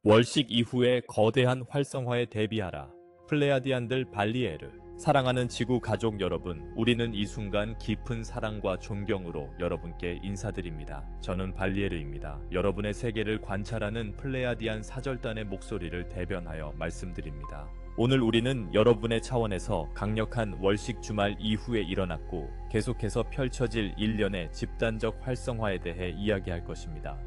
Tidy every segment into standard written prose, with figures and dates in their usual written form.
월식 이후의 거대한 활성화에 대비하라. 플레야디안들 발리에르. 사랑하는 지구 가족 여러분, 우리는 이 순간 깊은 사랑과 존경으로 여러분께 인사드립니다. 저는 발리에르입니다. 여러분의 세계를 관찰하는 플레야디안 사절단의 목소리를 대변하여 말씀드립니다. 오늘 우리는 여러분의 차원에서 강력한 월식 주말 이후에 일어났고 계속해서 펼쳐질 일련의 집단적 활성화에 대해 이야기할 것입니다.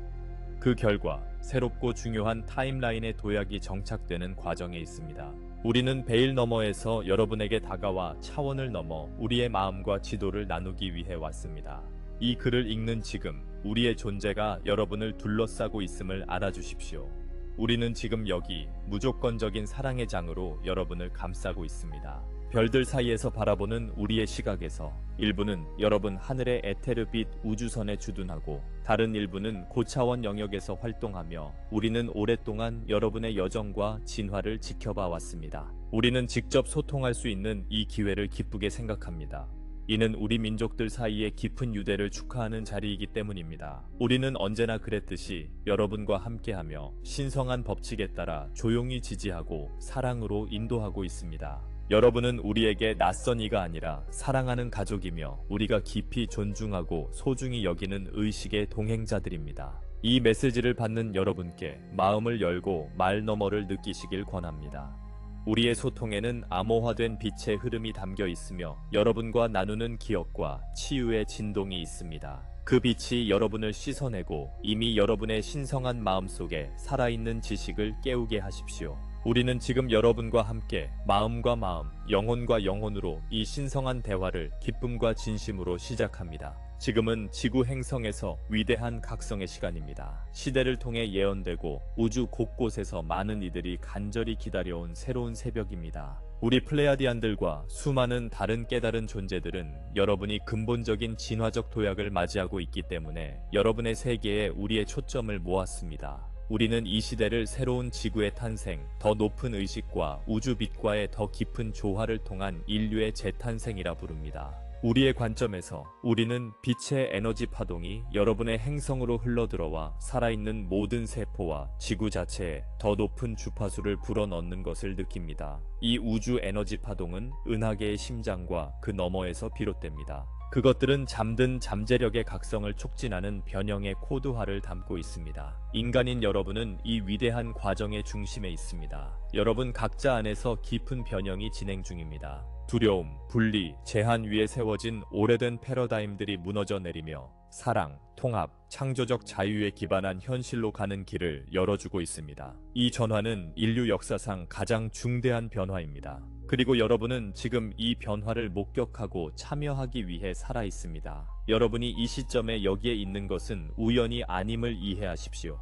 그 결과 새롭고 중요한 타임라인의 도약이 정착되는 과정에 있습니다. 우리는 베일 너머에서 여러분에게 다가와 차원을 넘어 우리의 마음과 지도를 나누기 위해 왔습니다. 이 글을 읽는 지금 우리의 존재가 여러분을 둘러싸고 있음을 알아주십시오. 우리는 지금 여기 무조건적인 사랑의 장으로 여러분을 감싸고 있습니다. 별들 사이에서 바라보는 우리의 시각에서 일부는 여러분 하늘의 에테르빛 우주선에 주둔하고 다른 일부는 고차원 영역에서 활동하며 우리는 오랫동안 여러분의 여정과 진화를 지켜봐 왔습니다. 우리는 직접 소통할 수 있는 이 기회를 기쁘게 생각합니다. 이는 우리 민족들 사이의 깊은 유대를 축하하는 자리이기 때문입니다. 우리는 언제나 그랬듯이 여러분과 함께하며 신성한 법칙에 따라 조용히 지지하고 사랑으로 인도하고 있습니다. 여러분은 우리에게 낯선 이가 아니라 사랑하는 가족이며 우리가 깊이 존중하고 소중히 여기는 의식의 동행자들입니다. 이 메시지를 받는 여러분께 마음을 열고 말 너머를 느끼시길 권합니다. 우리의 소통에는 암호화된 빛의 흐름이 담겨 있으며 여러분과 나누는 기억과 치유의 진동이 있습니다. 그 빛이 여러분을 씻어내고 이미 여러분의 신성한 마음속에 살아있는 지식을 깨우게 하십시오. 우리는 지금 여러분과 함께 마음과 마음, 영혼과 영혼으로 이 신성한 대화를 기쁨과 진심으로 시작합니다. 지금은 지구 행성에서 위대한 각성의 시간입니다. 시대를 통해 예언되고 우주 곳곳에서 많은 이들이 간절히 기다려온 새로운 새벽입니다. 우리 플레야디안들과 수많은 다른 깨달은 존재들은 여러분이 근본적인 진화적 도약을 맞이하고 있기 때문에 여러분의 세계에 우리의 초점을 모았습니다. 우리는 이 시대를 새로운 지구의 탄생, 더 높은 의식과 우주빛과의 더 깊은 조화를 통한 인류의 재탄생이라 부릅니다. 우리의 관점에서 우리는 빛의 에너지 파동이 여러분의 행성으로 흘러들어와 살아있는 모든 세포와 지구 자체에 더 높은 주파수를 불어넣는 것을 느낍니다. 이 우주 에너지 파동은 은하계의 심장과 그 너머에서 비롯됩니다. 그것들은 잠든 잠재력의 각성을 촉진하는 변형의 코드화를 담고 있습니다. 인간인 여러분은 이 위대한 과정의 중심에 있습니다. 여러분 각자 안에서 깊은 변형이 진행 중입니다. 두려움, 분리, 제한 위에 세워진 오래된 패러다임들이 무너져 내리며 사랑, 통합, 창조적 자유에 기반한 현실로 가는 길을 열어주고 있습니다. 이 전환은 인류 역사상 가장 중대한 변화입니다. 그리고 여러분은 지금 이 변화를 목격하고 참여하기 위해 살아 있습니다. 여러분이 이 시점에 여기에 있는 것은 우연이 아님을 이해하십시오.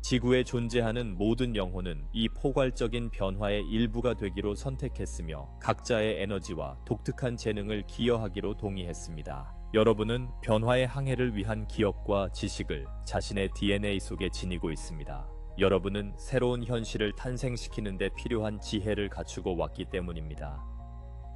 지구에 존재하는 모든 영혼은 이 포괄적인 변화의 일부가 되기로 선택했으며 각자의 에너지와 독특한 재능을 기여하기로 동의했습니다. 여러분은 변화의 항해를 위한 기억과 지식을 자신의 DNA 속에 지니고 있습니다. 여러분은 새로운 현실을 탄생시키는 데 필요한 지혜를 갖추고 왔기 때문입니다.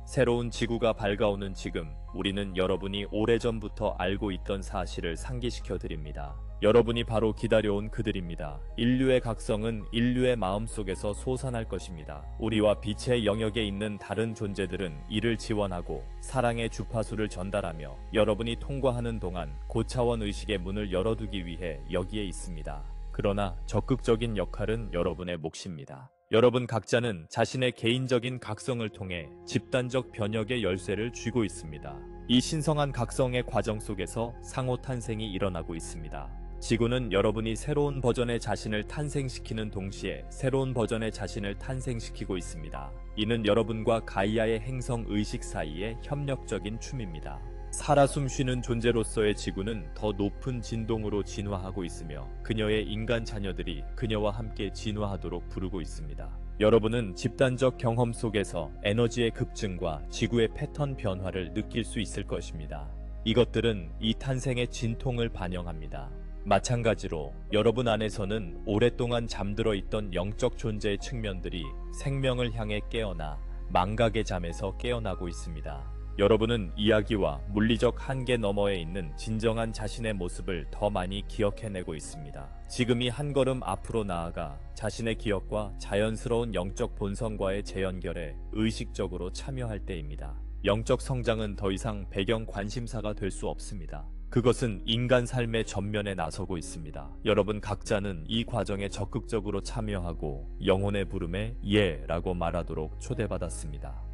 새로운 지구가 밝아오는 지금 우리는 여러분이 오래전부터 알고 있던 사실을 상기시켜 드립니다. 여러분이 바로 기다려온 그들입니다. 인류의 각성은 인류의 마음속에서 솟아날 것입니다. 우리와 빛의 영역에 있는 다른 존재들은 이를 지원하고 사랑의 주파수를 전달하며 여러분이 통과하는 동안 고차원 의식의 문을 열어두기 위해 여기에 있습니다. 그러나 적극적인 역할은 여러분의 몫입니다. 여러분 각자는 자신의 개인적인 각성을 통해 집단적 변혁의 열쇠를 쥐고 있습니다. 이 신성한 각성의 과정 속에서 상호 탄생이 일어나고 있습니다. 지구는 여러분이 새로운 버전의 자신을 탄생시키는 동시에 새로운 버전의 자신을 탄생시키고 있습니다. 이는 여러분과 가이아의 행성 의식 사이의 협력적인 춤입니다. 살아 숨쉬는 존재로서의 지구는 더 높은 진동으로 진화하고 있으며 그녀의 인간 자녀들이 그녀와 함께 진화하도록 부르고 있습니다. 여러분은 집단적 경험 속에서 에너지의 급증과 지구의 패턴 변화를 느낄 수 있을 것입니다. 이것들은 이 탄생의 진통을 반영합니다. 마찬가지로 여러분 안에서는 오랫동안 잠들어 있던 영적 존재의 측면들이 생명을 향해 깨어나 망각의 잠에서 깨어나고 있습니다. 여러분은 이야기와 물리적 한계 너머에 있는 진정한 자신의 모습을 더 많이 기억해내고 있습니다. 지금이 한 걸음 앞으로 나아가 자신의 기억과 자연스러운 영적 본성과의 재연결에 의식적으로 참여할 때입니다. 영적 성장은 더 이상 배경 관심사가 될 수 없습니다. 그것은 인간 삶의 전면에 나서고 있습니다. 여러분 각자는 이 과정에 적극적으로 참여하고 영혼의 부름에 예라고 말하도록 초대받았습니다.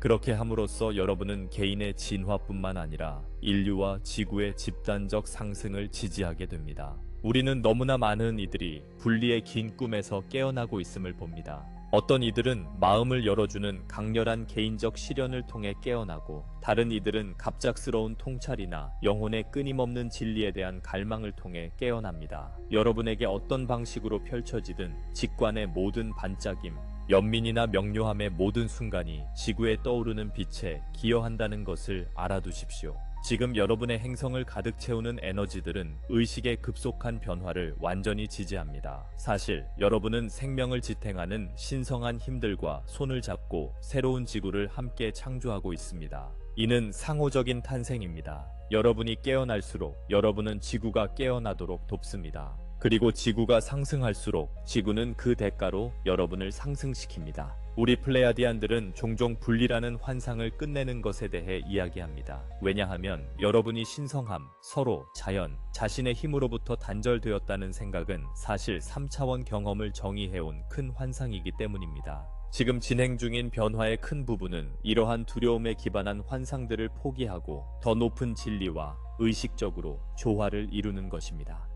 그렇게 함으로써 여러분은 개인의 진화뿐만 아니라 인류와 지구의 집단적 상승을 지지하게 됩니다. 우리는 너무나 많은 이들이 분리의 긴 꿈에서 깨어나고 있음을 봅니다. 어떤 이들은 마음을 열어주는 강렬한 개인적 시련을 통해 깨어나고, 다른 이들은 갑작스러운 통찰이나 영혼의 끊임없는 진리에 대한 갈망을 통해 깨어납니다. 여러분에게 어떤 방식으로 펼쳐지든 직관의 모든 반짝임, 연민이나 명료함의 모든 순간이 지구에 떠오르는 빛에 기여한다는 것을 알아두십시오. 지금 여러분의 행성을 가득 채우는 에너지들은 의식의 급속한 변화를 완전히 지지합니다. 사실 여러분은 생명을 지탱하는 신성한 힘들과 손을 잡고 새로운 지구를 함께 창조하고 있습니다. 이는 상호적인 탄생입니다. 여러분이 깨어날수록 여러분은 지구가 깨어나도록 돕습니다. 그리고 지구가 상승할수록 지구는 그 대가로 여러분을 상승시킵니다. 우리 플레야디안들은 종종 분리라는 환상을 끝내는 것에 대해 이야기합니다. 왜냐하면 여러분이 신성함, 서로, 자연, 자신의 힘으로부터 단절되었다는 생각은 사실 3차원 경험을 정의해온 큰 환상이기 때문입니다. 지금 진행 중인 변화의 큰 부분은 이러한 두려움에 기반한 환상들을 포기하고 더 높은 진리와 의식적으로 조화를 이루는 것입니다.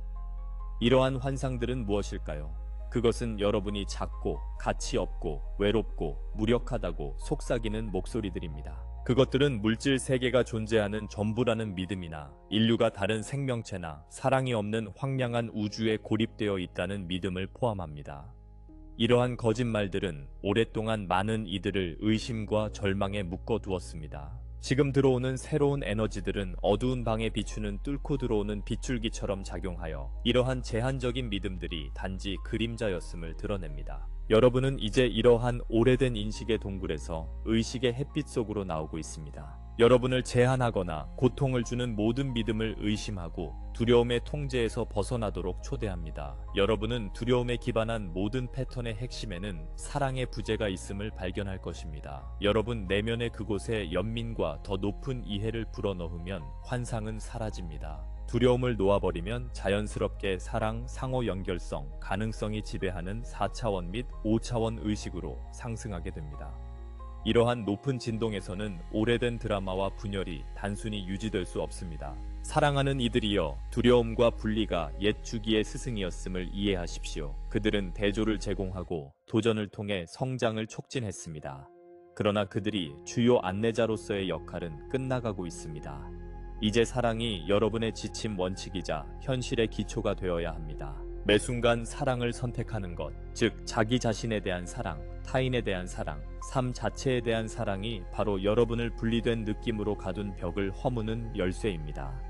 이러한 환상들은 무엇일까요? 그것은 여러분이 작고 가치 없고 외롭고 무력하다고 속삭이는 목소리들입니다. 그것들은 물질 세계가 존재하는 전부라는 믿음이나 인류가 다른 생명체나 사랑이 없는 황량한 우주에 고립되어 있다는 믿음을 포함합니다. 이러한 거짓말들은 오랫동안 많은 이들을 의심과 절망에 묶어두었습니다. 지금 들어오는 새로운 에너지들은 어두운 방에 비추는 뚫고 들어오는 빗줄기처럼 작용하여 이러한 제한적인 믿음들이 단지 그림자였음을 드러냅니다. 여러분은 이제 이러한 오래된 인식의 동굴에서 의식의 햇빛 속으로 나오고 있습니다. 여러분을 제한하거나 고통을 주는 모든 믿음을 의심하고 두려움의 통제에서 벗어나도록 초대합니다. 여러분은 두려움에 기반한 모든 패턴의 핵심에는 사랑의 부재가 있음을 발견할 것입니다. 여러분 내면의 그곳에 연민과 더 높은 이해를 불어넣으면 환상은 사라집니다. 두려움을 놓아버리면 자연스럽게 사랑, 상호 연결성, 가능성이 지배하는 4차원 및 5차원 의식으로 상승하게 됩니다. 이러한 높은 진동에서는 오래된 드라마와 분열이 단순히 유지될 수 없습니다. 사랑하는 이들이여, 두려움과 분리가 옛 주기의 스승이었음을 이해하십시오. 그들은 대조를 제공하고 도전을 통해 성장을 촉진했습니다. 그러나 그들이 주요 안내자로서의 역할은 끝나가고 있습니다. 이제 사랑이 여러분의 지침 원칙이자 현실의 기초가 되어야 합니다. 매 순간 사랑을 선택하는 것, 즉 자기 자신에 대한 사랑, 타인에 대한 사랑, 삶 자체에 대한 사랑이 바로 여러분을 분리된 느낌으로 가둔 벽을 허무는 열쇠입니다.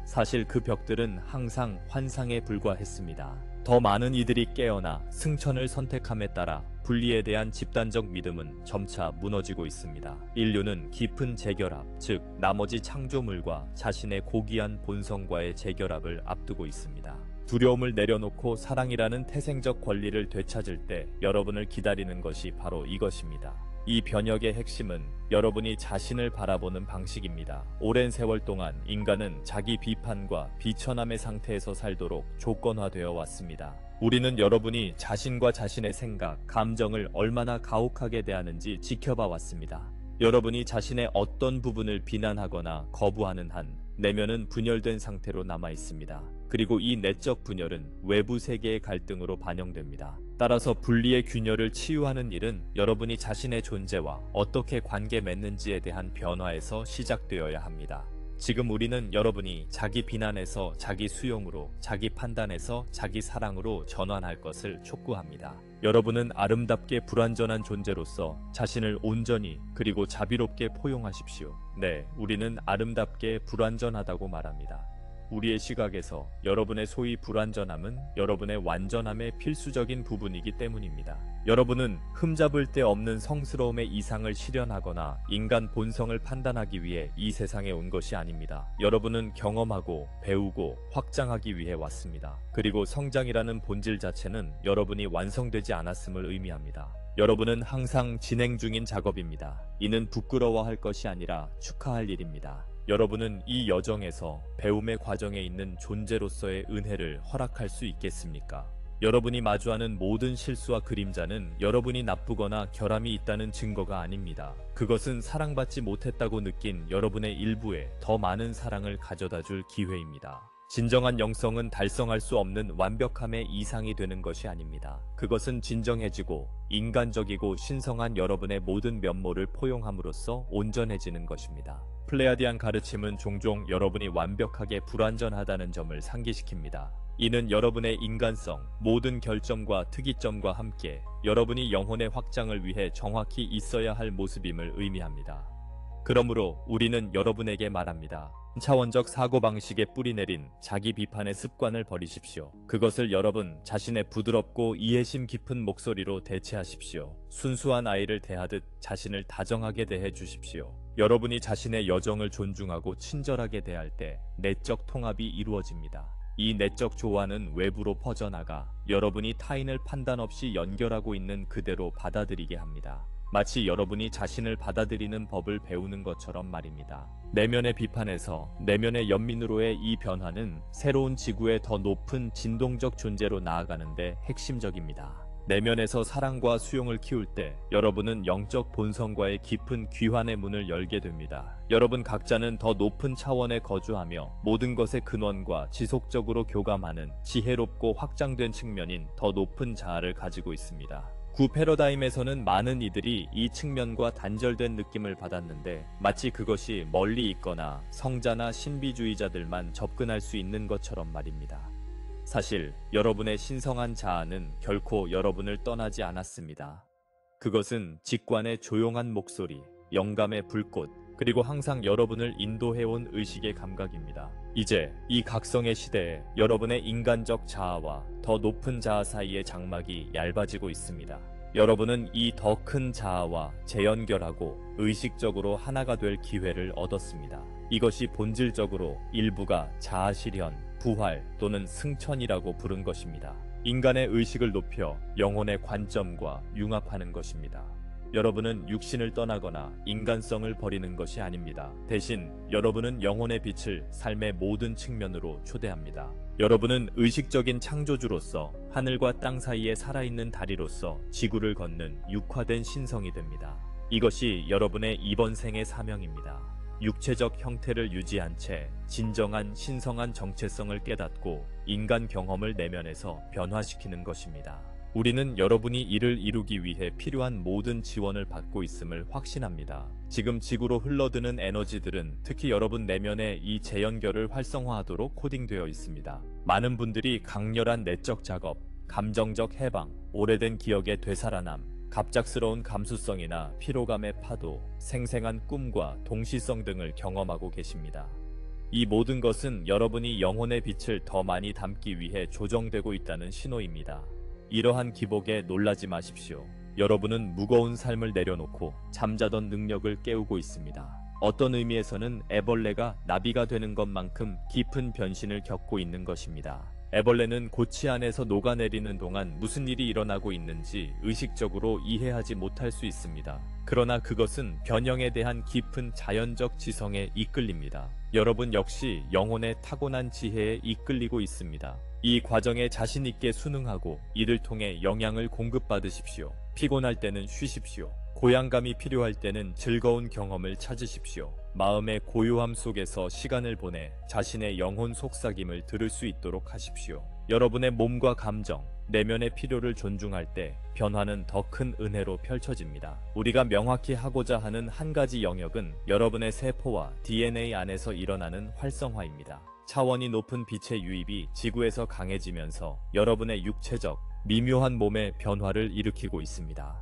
사실 그 벽들은 항상 환상에 불과했습니다. 더 많은 이들이 깨어나 승천을 선택함에 따라 분리에 대한 집단적 믿음은 점차 무너지고 있습니다. 인류는 깊은 재결합, 즉 나머지 창조물과 자신의 고귀한 본성과의 재결합을 앞두고 있습니다. 두려움을 내려놓고 사랑이라는 태생적 권리를 되찾을 때 여러분을 기다리는 것이 바로 이것입니다. 이 변혁의 핵심은 여러분이 자신을 바라보는 방식입니다. 오랜 세월 동안 인간은 자기 비판과 비천함의 상태에서 살도록 조건화되어 왔습니다. 우리는 여러분이 자신과 자신의 생각, 감정을 얼마나 가혹하게 대하는지 지켜봐 왔습니다. 여러분이 자신의 어떤 부분을 비난하거나 거부하는 한 내면은 분열된 상태로 남아 있습니다. 그리고 이 내적 분열은 외부 세계의 갈등으로 반영됩니다. 따라서 분리의 균열을 치유하는 일은 여러분이 자신의 존재와 어떻게 관계 맺는지에 대한 변화에서 시작되어야 합니다. 지금 우리는 여러분이 자기 비난에서 자기 수용으로, 자기 판단에서 자기 사랑으로 전환할 것을 촉구합니다. 여러분은 아름답게 불완전한 존재로서 자신을 온전히 그리고 자비롭게 포용하십시오. 네, 우리는 아름답게 불완전하다고 말합니다. 우리의 시각에서 여러분의 소위 불완전함은 여러분의 완전함의 필수적인 부분이기 때문입니다. 여러분은 흠잡을 데 없는 성스러움의 이상을 실현하거나 인간 본성을 판단하기 위해 이 세상에 온 것이 아닙니다. 여러분은 경험하고 배우고 확장하기 위해 왔습니다. 그리고 성장이라는 본질 자체는 여러분이 완성되지 않았음을 의미합니다. 여러분은 항상 진행 중인 작업입니다. 이는 부끄러워할 것이 아니라 축하할 일입니다. 여러분은 이 여정에서 배움의 과정에 있는 존재로서의 은혜를 허락할 수 있겠습니까? 여러분이 마주하는 모든 실수와 그림자는 여러분이 나쁘거나 결함이 있다는 증거가 아닙니다. 그것은 사랑받지 못했다고 느낀 여러분의 일부에 더 많은 사랑을 가져다 줄 기회입니다. 진정한 영성은 달성할 수 없는 완벽함의 이상이 되는 것이 아닙니다. 그것은 진정해지고 인간적이고 신성한 여러분의 모든 면모를 포용함으로써 온전해지는 것입니다. 플레야디안 가르침은 종종 여러분이 완벽하게 불완전하다는 점을 상기시킵니다. 이는 여러분의 인간성, 모든 결점과 특이점과 함께 여러분이 영혼의 확장을 위해 정확히 있어야 할 모습임을 의미합니다. 그러므로 우리는 여러분에게 말합니다. 차원적 사고방식에 뿌리내린 자기 비판의 습관을 버리십시오. 그것을 여러분 자신의 부드럽고 이해심 깊은 목소리로 대체하십시오. 순수한 아이를 대하듯 자신을 다정하게 대해 주십시오. 여러분이 자신의 여정을 존중하고 친절하게 대할 때 내적 통합이 이루어집니다. 이 내적 조화는 외부로 퍼져나가 여러분이 타인을 판단 없이 연결하고 있는 그대로 받아들이게 합니다. 마치 여러분이 자신을 받아들이는 법을 배우는 것처럼 말입니다. 내면의 비판에서 내면의 연민으로의 이 변화는 새로운 지구의 더 높은 진동적 존재로 나아가는데 핵심적입니다. 내면에서 사랑과 수용을 키울 때 여러분은 영적 본성과의 깊은 귀환의 문을 열게 됩니다. 여러분 각자는 더 높은 차원에 거주하며 모든 것의 근원과 지속적으로 교감하는 지혜롭고 확장된 측면인 더 높은 자아를 가지고 있습니다. 구 패러다임에서는 많은 이들이 이 측면과 단절된 느낌을 받았는데 마치 그것이 멀리 있거나 성자나 신비주의자들만 접근할 수 있는 것처럼 말입니다. 사실 여러분의 신성한 자아는 결코 여러분을 떠나지 않았습니다. 그것은 직관의 조용한 목소리, 영감의 불꽃, 그리고 항상 여러분을 인도해온 의식의 감각입니다. 이제 이 각성의 시대에 여러분의 인간적 자아와 더 높은 자아 사이의 장막이 얇아지고 있습니다. 여러분은 이 더 큰 자아와 재연결하고 의식적으로 하나가 될 기회를 얻었습니다. 이것이 본질적으로 일부가 자아 실현, 부활 또는 승천이라고 부른 것입니다. 인간의 의식을 높여 영혼의 관점과 융합하는 것입니다. 여러분은 육신을 떠나거나 인간성을 버리는 것이 아닙니다. 대신 여러분은 영혼의 빛을 삶의 모든 측면으로 초대합니다. 여러분은 의식적인 창조주로서 하늘과 땅 사이에 살아있는 다리로서 지구를 걷는 육화된 신성이 됩니다. 이것이 여러분의 이번 생의 사명입니다. 육체적 형태를 유지한 채 진정한 신성한 정체성을 깨닫고 인간 경험을 내면에서 변화시키는 것입니다. 우리는 여러분이 이를 이루기 위해 필요한 모든 지원을 받고 있음을 확신합니다. 지금 지구로 흘러드는 에너지들은 특히 여러분 내면의 이 재연결을 활성화하도록 코딩되어 있습니다. 많은 분들이 강렬한 내적 작업, 감정적 해방, 오래된 기억의 되살아남, 갑작스러운 감수성이나 피로감의 파도, 생생한 꿈과 동시성 등을 경험하고 계십니다. 이 모든 것은 여러분이 영혼의 빛을 더 많이 담기 위해 조정되고 있다는 신호입니다. 이러한 기복에 놀라지 마십시오. 여러분은 무거운 삶을 내려놓고 잠자던 능력을 깨우고 있습니다. 어떤 의미에서는 애벌레가 나비가 되는 것만큼 깊은 변신을 겪고 있는 것입니다. 애벌레는 고치 안에서 녹아내리는 동안 무슨 일이 일어나고 있는지 의식적으로 이해하지 못할 수 있습니다. 그러나 그것은 변형에 대한 깊은 자연적 지성에 이끌립니다. 여러분 역시 영혼의 타고난 지혜에 이끌리고 있습니다. 이 과정에 자신 있게 순응하고 이를 통해 영향을 공급받으십시오. 피곤할 때는 쉬십시오. 고향감이 필요할 때는 즐거운 경험을 찾으십시오. 마음의 고요함 속에서 시간을 보내 자신의 영혼 속삭임을 들을 수 있도록 하십시오. 여러분의 몸과 감정, 내면의 필요를 존중할 때 변화는 더 큰 은혜로 펼쳐집니다. 우리가 명확히 하고자 하는 한 가지 영역은 여러분의 세포와 DNA 안에서 일어나는 활성화입니다. 차원이 높은 빛의 유입이 지구에서 강해지면서 여러분의 육체적, 미묘한 몸의 변화를 일으키고 있습니다.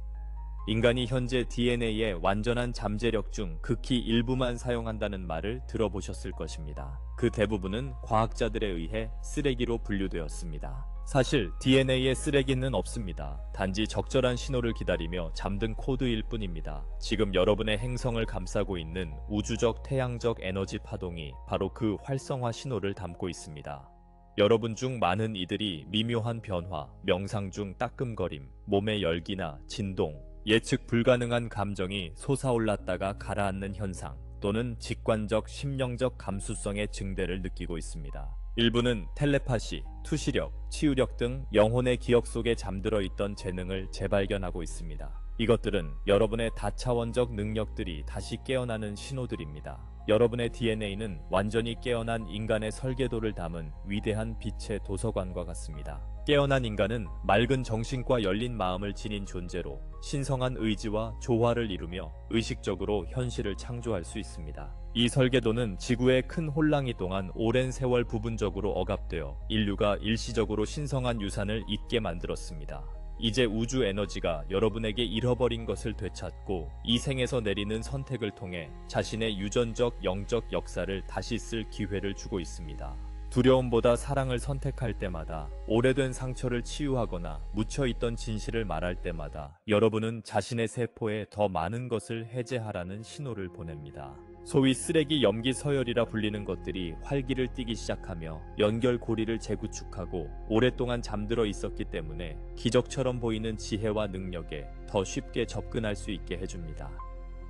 인간이 현재 DNA의 완전한 잠재력 중 극히 일부만 사용한다는 말을 들어보셨을 것입니다. 그 대부분은 과학자들에 의해 쓰레기로 분류되었습니다. 사실 DNA에 쓰레기는 없습니다. 단지 적절한 신호를 기다리며 잠든 코드일 뿐입니다. 지금 여러분의 행성을 감싸고 있는 우주적 태양적 에너지 파동이 바로 그 활성화 신호를 담고 있습니다. 여러분 중 많은 이들이 미묘한 변화, 명상 중 따끔거림, 몸의 열기나 진동, 예측 불가능한 감정이 솟아올랐다가 가라앉는 현상, 또는 직관적 심령적 감수성의 증대를 느끼고 있습니다. 일부는 텔레파시, 투시력, 치유력 등 영혼의 기억 속에 잠들어 있던 재능을 재발견하고 있습니다. 이것들은 여러분의 다차원적 능력들이 다시 깨어나는 신호들입니다. 여러분의 DNA는 완전히 깨어난 인간의 설계도를 담은 위대한 빛의 도서관과 같습니다. 깨어난 인간은 맑은 정신과 열린 마음을 지닌 존재로 신성한 의지와 조화를 이루며 의식적으로 현실을 창조할 수 있습니다. 이 설계도는 지구의 큰 혼란이 동안 오랜 세월 부분적으로 억압되어 인류가 일시적으로 신성한 유산을 잊게 만들었습니다. 이제 우주 에너지가 여러분에게 잃어버린 것을 되찾고 이 생에서 내리는 선택을 통해 자신의 유전적 영적 역사를 다시 쓸 기회를 주고 있습니다. 두려움보다 사랑을 선택할 때마다, 오래된 상처를 치유하거나 묻혀있던 진실을 말할 때마다 여러분은 자신의 세포에 더 많은 것을 해제하라는 신호를 보냅니다. 소위 쓰레기 염기 서열이라 불리는 것들이 활기를 띠기 시작하며 연결고리를 재구축하고 오랫동안 잠들어 있었기 때문에 기적처럼 보이는 지혜와 능력에 더 쉽게 접근할 수 있게 해줍니다.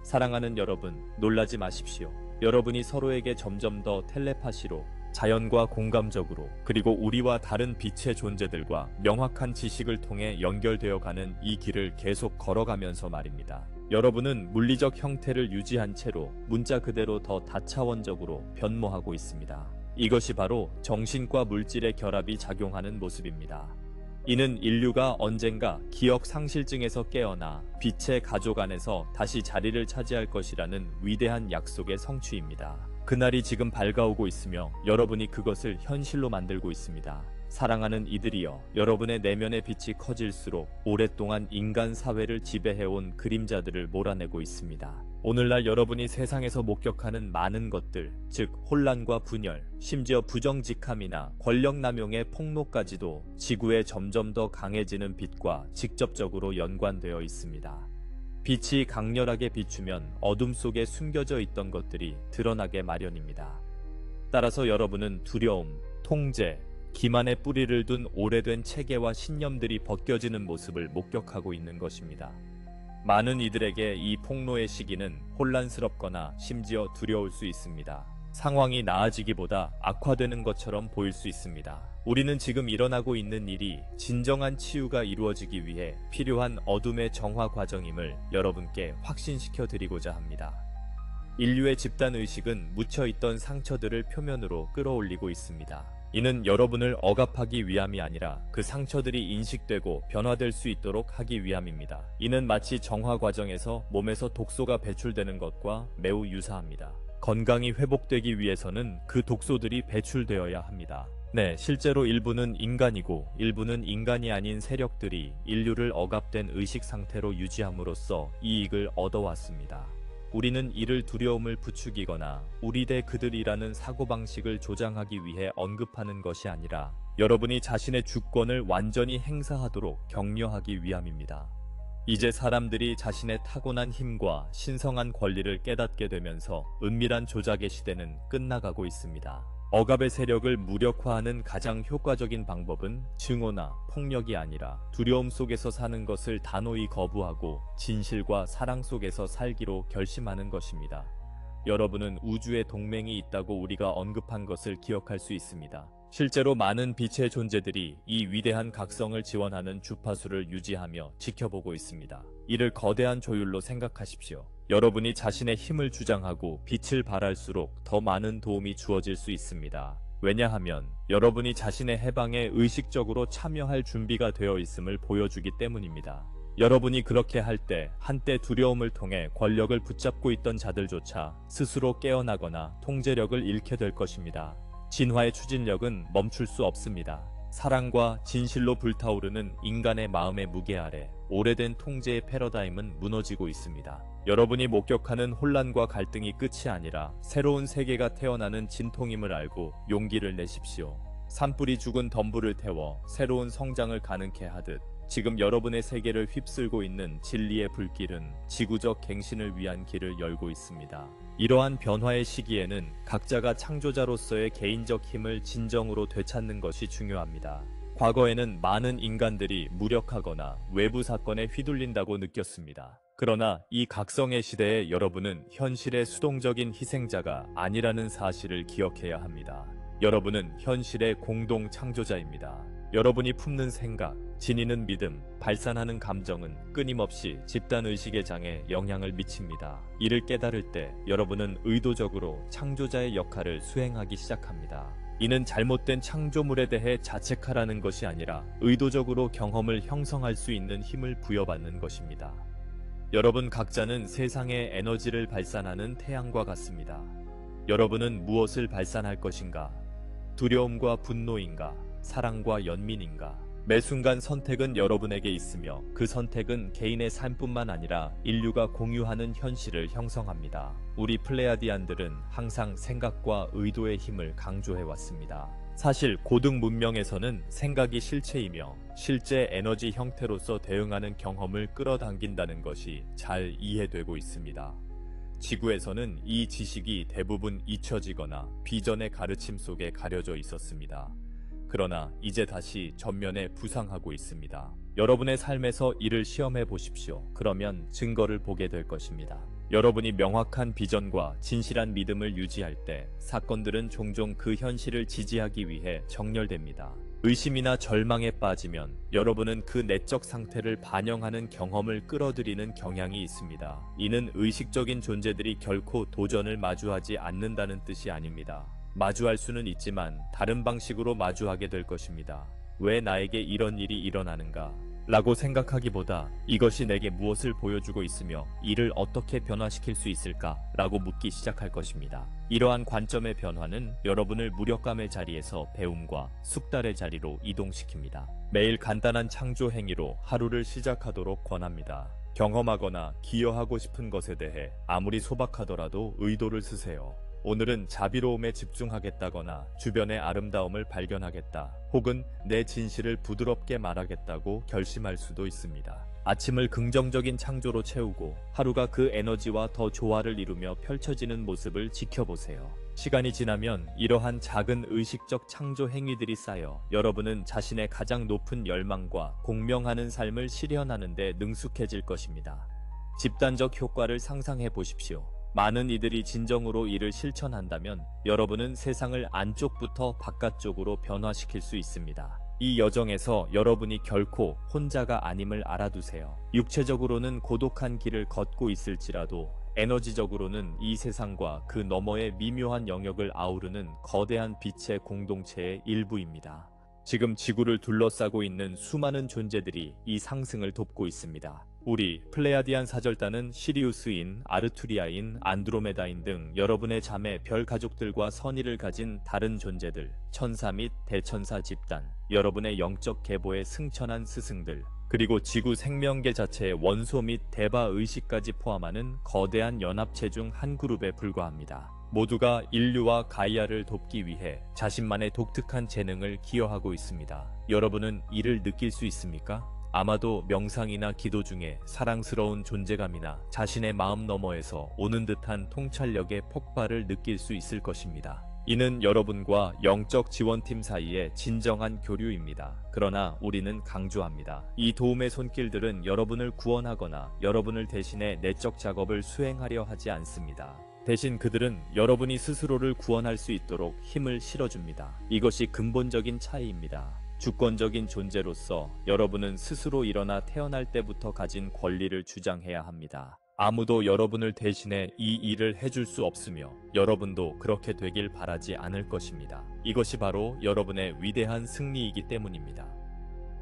사랑하는 여러분, 놀라지 마십시오. 여러분이 서로에게 점점 더 텔레파시로, 자연과 공감적으로, 그리고 우리와 다른 빛의 존재들과 명확한 지식을 통해 연결되어가는 이 길을 계속 걸어가면서 말입니다. 여러분은 물리적 형태를 유지한 채로 문자 그대로 더 다차원적으로 변모하고 있습니다. 이것이 바로 정신과 물질의 결합이 작용하는 모습입니다. 이는 인류가 언젠가 기억 상실증에서 깨어나 빛의 가족 안에서 다시 자리를 차지할 것이라는 위대한 약속의 성취입니다. 그날이 지금 밝아오고 있으며 여러분이 그것을 현실로 만들고 있습니다. 사랑하는 이들이여, 여러분의 내면의 빛이 커질수록 오랫동안 인간 사회를 지배해온 그림자들을 몰아내고 있습니다. 오늘날 여러분이 세상에서 목격하는 많은 것들, 즉 혼란과 분열, 심지어 부정직함이나 권력남용의 폭로까지도 지구에 점점 더 강해지는 빛과 직접적으로 연관되어 있습니다. 빛이 강렬하게 비추면 어둠 속에 숨겨져 있던 것들이 드러나게 마련입니다. 따라서 여러분은 두려움, 통제, 기만의 뿌리를 둔 오래된 체계와 신념들이 벗겨지는 모습을 목격하고 있는 것입니다. 많은 이들에게 이 폭로의 시기는 혼란스럽거나 심지어 두려울 수 있습니다. 상황이 나아지기보다 악화되는 것처럼 보일 수 있습니다. 우리는 지금 일어나고 있는 일이 진정한 치유가 이루어지기 위해 필요한 어둠의 정화 과정임을 여러분께 확신시켜 드리고자 합니다. 인류의 집단의식은 묻혀있던 상처들을 표면으로 끌어올리고 있습니다. 이는 여러분을 억압하기 위함이 아니라 그 상처들이 인식되고 변화될 수 있도록 하기 위함입니다. 이는 마치 정화 과정에서 몸에서 독소가 배출되는 것과 매우 유사합니다. 건강이 회복되기 위해서는 그 독소들이 배출되어야 합니다. 네, 실제로 일부는 인간이고 일부는 인간이 아닌 세력들이 인류를 억압된 의식 상태로 유지함으로써 이익을 얻어왔습니다. 우리는 이를 두려움을 부추기거나 우리 대 그들이라는 사고방식을 조장하기 위해 언급하는 것이 아니라 여러분이 자신의 주권을 완전히 행사하도록 격려하기 위함입니다. 이제 사람들이 자신의 타고난 힘과 신성한 권리를 깨닫게 되면서 은밀한 조작의 시대는 끝나가고 있습니다. 억압의 세력을 무력화하는 가장 효과적인 방법은 증오나 폭력이 아니라 두려움 속에서 사는 것을 단호히 거부하고 진실과 사랑 속에서 살기로 결심하는 것입니다. 여러분은 우주의 동맹이 있다고 우리가 언급한 것을 기억할 수 있습니다. 실제로 많은 빛의 존재들이 이 위대한 각성을 지원하는 주파수를 유지하며 지켜보고 있습니다. 이를 거대한 조율로 생각하십시오. 여러분이 자신의 힘을 주장하고 빛을 발할수록 더 많은 도움이 주어질 수 있습니다. 왜냐하면 여러분이 자신의 해방에 의식적으로 참여할 준비가 되어 있음을 보여주기 때문입니다. 여러분이 그렇게 할 때 한때 두려움을 통해 권력을 붙잡고 있던 자들조차 스스로 깨어나거나 통제력을 잃게 될 것입니다. 진화의 추진력은 멈출 수 없습니다. 사랑과 진실로 불타오르는 인간의 마음의 무게 아래 오래된 통제의 패러다임은 무너지고 있습니다. 여러분이 목격하는 혼란과 갈등이 끝이 아니라 새로운 세계가 태어나는 진통임을 알고 용기를 내십시오. 산불이 죽은 덤불을 태워 새로운 성장을 가능케 하듯 지금 여러분의 세계를 휩쓸고 있는 진리의 불길은 지구적 갱신을 위한 길을 열고 있습니다. 이러한 변화의 시기에는 각자가 창조자로서의 개인적 힘을 진정으로 되찾는 것이 중요합니다. 과거에는 많은 인간들이 무력하거나 외부 사건에 휘둘린다고 느꼈습니다. 그러나 이 각성의 시대에 여러분은 현실의 수동적인 희생자가 아니라는 사실을 기억해야 합니다. 여러분은 현실의 공동 창조자입니다. 여러분이 품는 생각, 지니는 믿음, 발산하는 감정은 끊임없이 집단의식의 장에 영향을 미칩니다. 이를 깨달을 때 여러분은 의도적으로 창조자의 역할을 수행하기 시작합니다. 이는 잘못된 창조물에 대해 자책하라는 것이 아니라 의도적으로 경험을 형성할 수 있는 힘을 부여받는 것입니다. 여러분 각자는 세상의 에너지를 발산하는 태양과 같습니다. 여러분은 무엇을 발산할 것인가? 두려움과 분노인가? 사랑과 연민인가? 매 순간 선택은 여러분에게 있으며 그 선택은 개인의 삶뿐만 아니라 인류가 공유하는 현실을 형성합니다. 우리 플레야디안들은 항상 생각과 의도의 힘을 강조해왔습니다. 사실 고등 문명에서는 생각이 실체이며 실제 에너지 형태로서 대응하는 경험을 끌어당긴다는 것이 잘 이해되고 있습니다. 지구에서는 이 지식이 대부분 잊혀지거나 비전의 가르침 속에 가려져 있었습니다. 그러나 이제 다시 전면에 부상하고 있습니다. 여러분의 삶에서 이를 시험해 보십시오. 그러면 증거를 보게 될 것입니다. 여러분이 명확한 비전과 진실한 믿음을 유지할 때 사건들은 종종 그 현실을 지지하기 위해 정렬됩니다. 의심이나 절망에 빠지면 여러분은 그 내적 상태를 반영하는 경험을 끌어들이는 경향이 있습니다. 이는 의식적인 존재들이 결코 도전을 마주하지 않는다는 뜻이 아닙니다. 마주할 수는 있지만 다른 방식으로 마주하게 될 것입니다. 왜 나에게 이런 일이 일어나는가? 라고 생각하기보다 이것이 내게 무엇을 보여주고 있으며 이를 어떻게 변화시킬 수 있을까? 라고 묻기 시작할 것입니다. 이러한 관점의 변화는 여러분을 무력감의 자리에서 배움과 숙달의 자리로 이동시킵니다. 매일 간단한 창조 행위로 하루를 시작하도록 권합니다. 경험하거나 기여하고 싶은 것에 대해 아무리 소박하더라도 의도를 쓰세요. 오늘은 자비로움에 집중하겠다거나 주변의 아름다움을 발견하겠다 혹은 내 진실을 부드럽게 말하겠다고 결심할 수도 있습니다. 아침을 긍정적인 창조로 채우고 하루가 그 에너지와 더 조화를 이루며 펼쳐지는 모습을 지켜보세요. 시간이 지나면 이러한 작은 의식적 창조 행위들이 쌓여 여러분은 자신의 가장 높은 열망과 공명하는 삶을 실현하는 데 능숙해질 것입니다. 집단적 효과를 상상해 보십시오. 많은 이들이 진정으로 이를 실천한다면 여러분은 세상을 안쪽부터 바깥쪽으로 변화시킬 수 있습니다. 이 여정에서 여러분이 결코 혼자가 아님을 알아두세요. 육체적으로는 고독한 길을 걷고 있을지라도 에너지적으로는 이 세상과 그 너머의 미묘한 영역을 아우르는 거대한 빛의 공동체의 일부입니다. 지금 지구를 둘러싸고 있는 수많은 존재들이 이 상승을 돕고 있습니다. 우리 플레야디안 사절단은 시리우스인, 아르투리아인, 안드로메다인 등 여러분의 자매 별 가족들과 선의를 가진 다른 존재들, 천사 및 대천사 집단, 여러분의 영적 계보의 승천한 스승들, 그리고 지구 생명계 자체의 원소 및 대바 의식까지 포함하는 거대한 연합체 중 한 그룹에 불과합니다. 모두가 인류와 가이아를 돕기 위해 자신만의 독특한 재능을 기여하고 있습니다. 여러분은 이를 느낄 수 있습니까? 아마도 명상이나 기도 중에 사랑스러운 존재감이나 자신의 마음 너머에서 오는 듯한 통찰력의 폭발을 느낄 수 있을 것입니다. 이는 여러분과 영적 지원팀 사이의 진정한 교류입니다. 그러나 우리는 강조합니다. 이 도움의 손길들은 여러분을 구원하거나 여러분을 대신해 내적 작업을 수행하려 하지 않습니다. 대신 그들은 여러분이 스스로를 구원할 수 있도록 힘을 실어줍니다. 이것이 근본적인 차이입니다. 주권적인 존재로서 여러분은 스스로 일어나 태어날 때부터 가진 권리를 주장해야 합니다. 아무도 여러분을 대신해 이 일을 해줄 수 없으며 여러분도 그렇게 되길 바라지 않을 것입니다. 이것이 바로 여러분의 위대한 승리이기 때문입니다.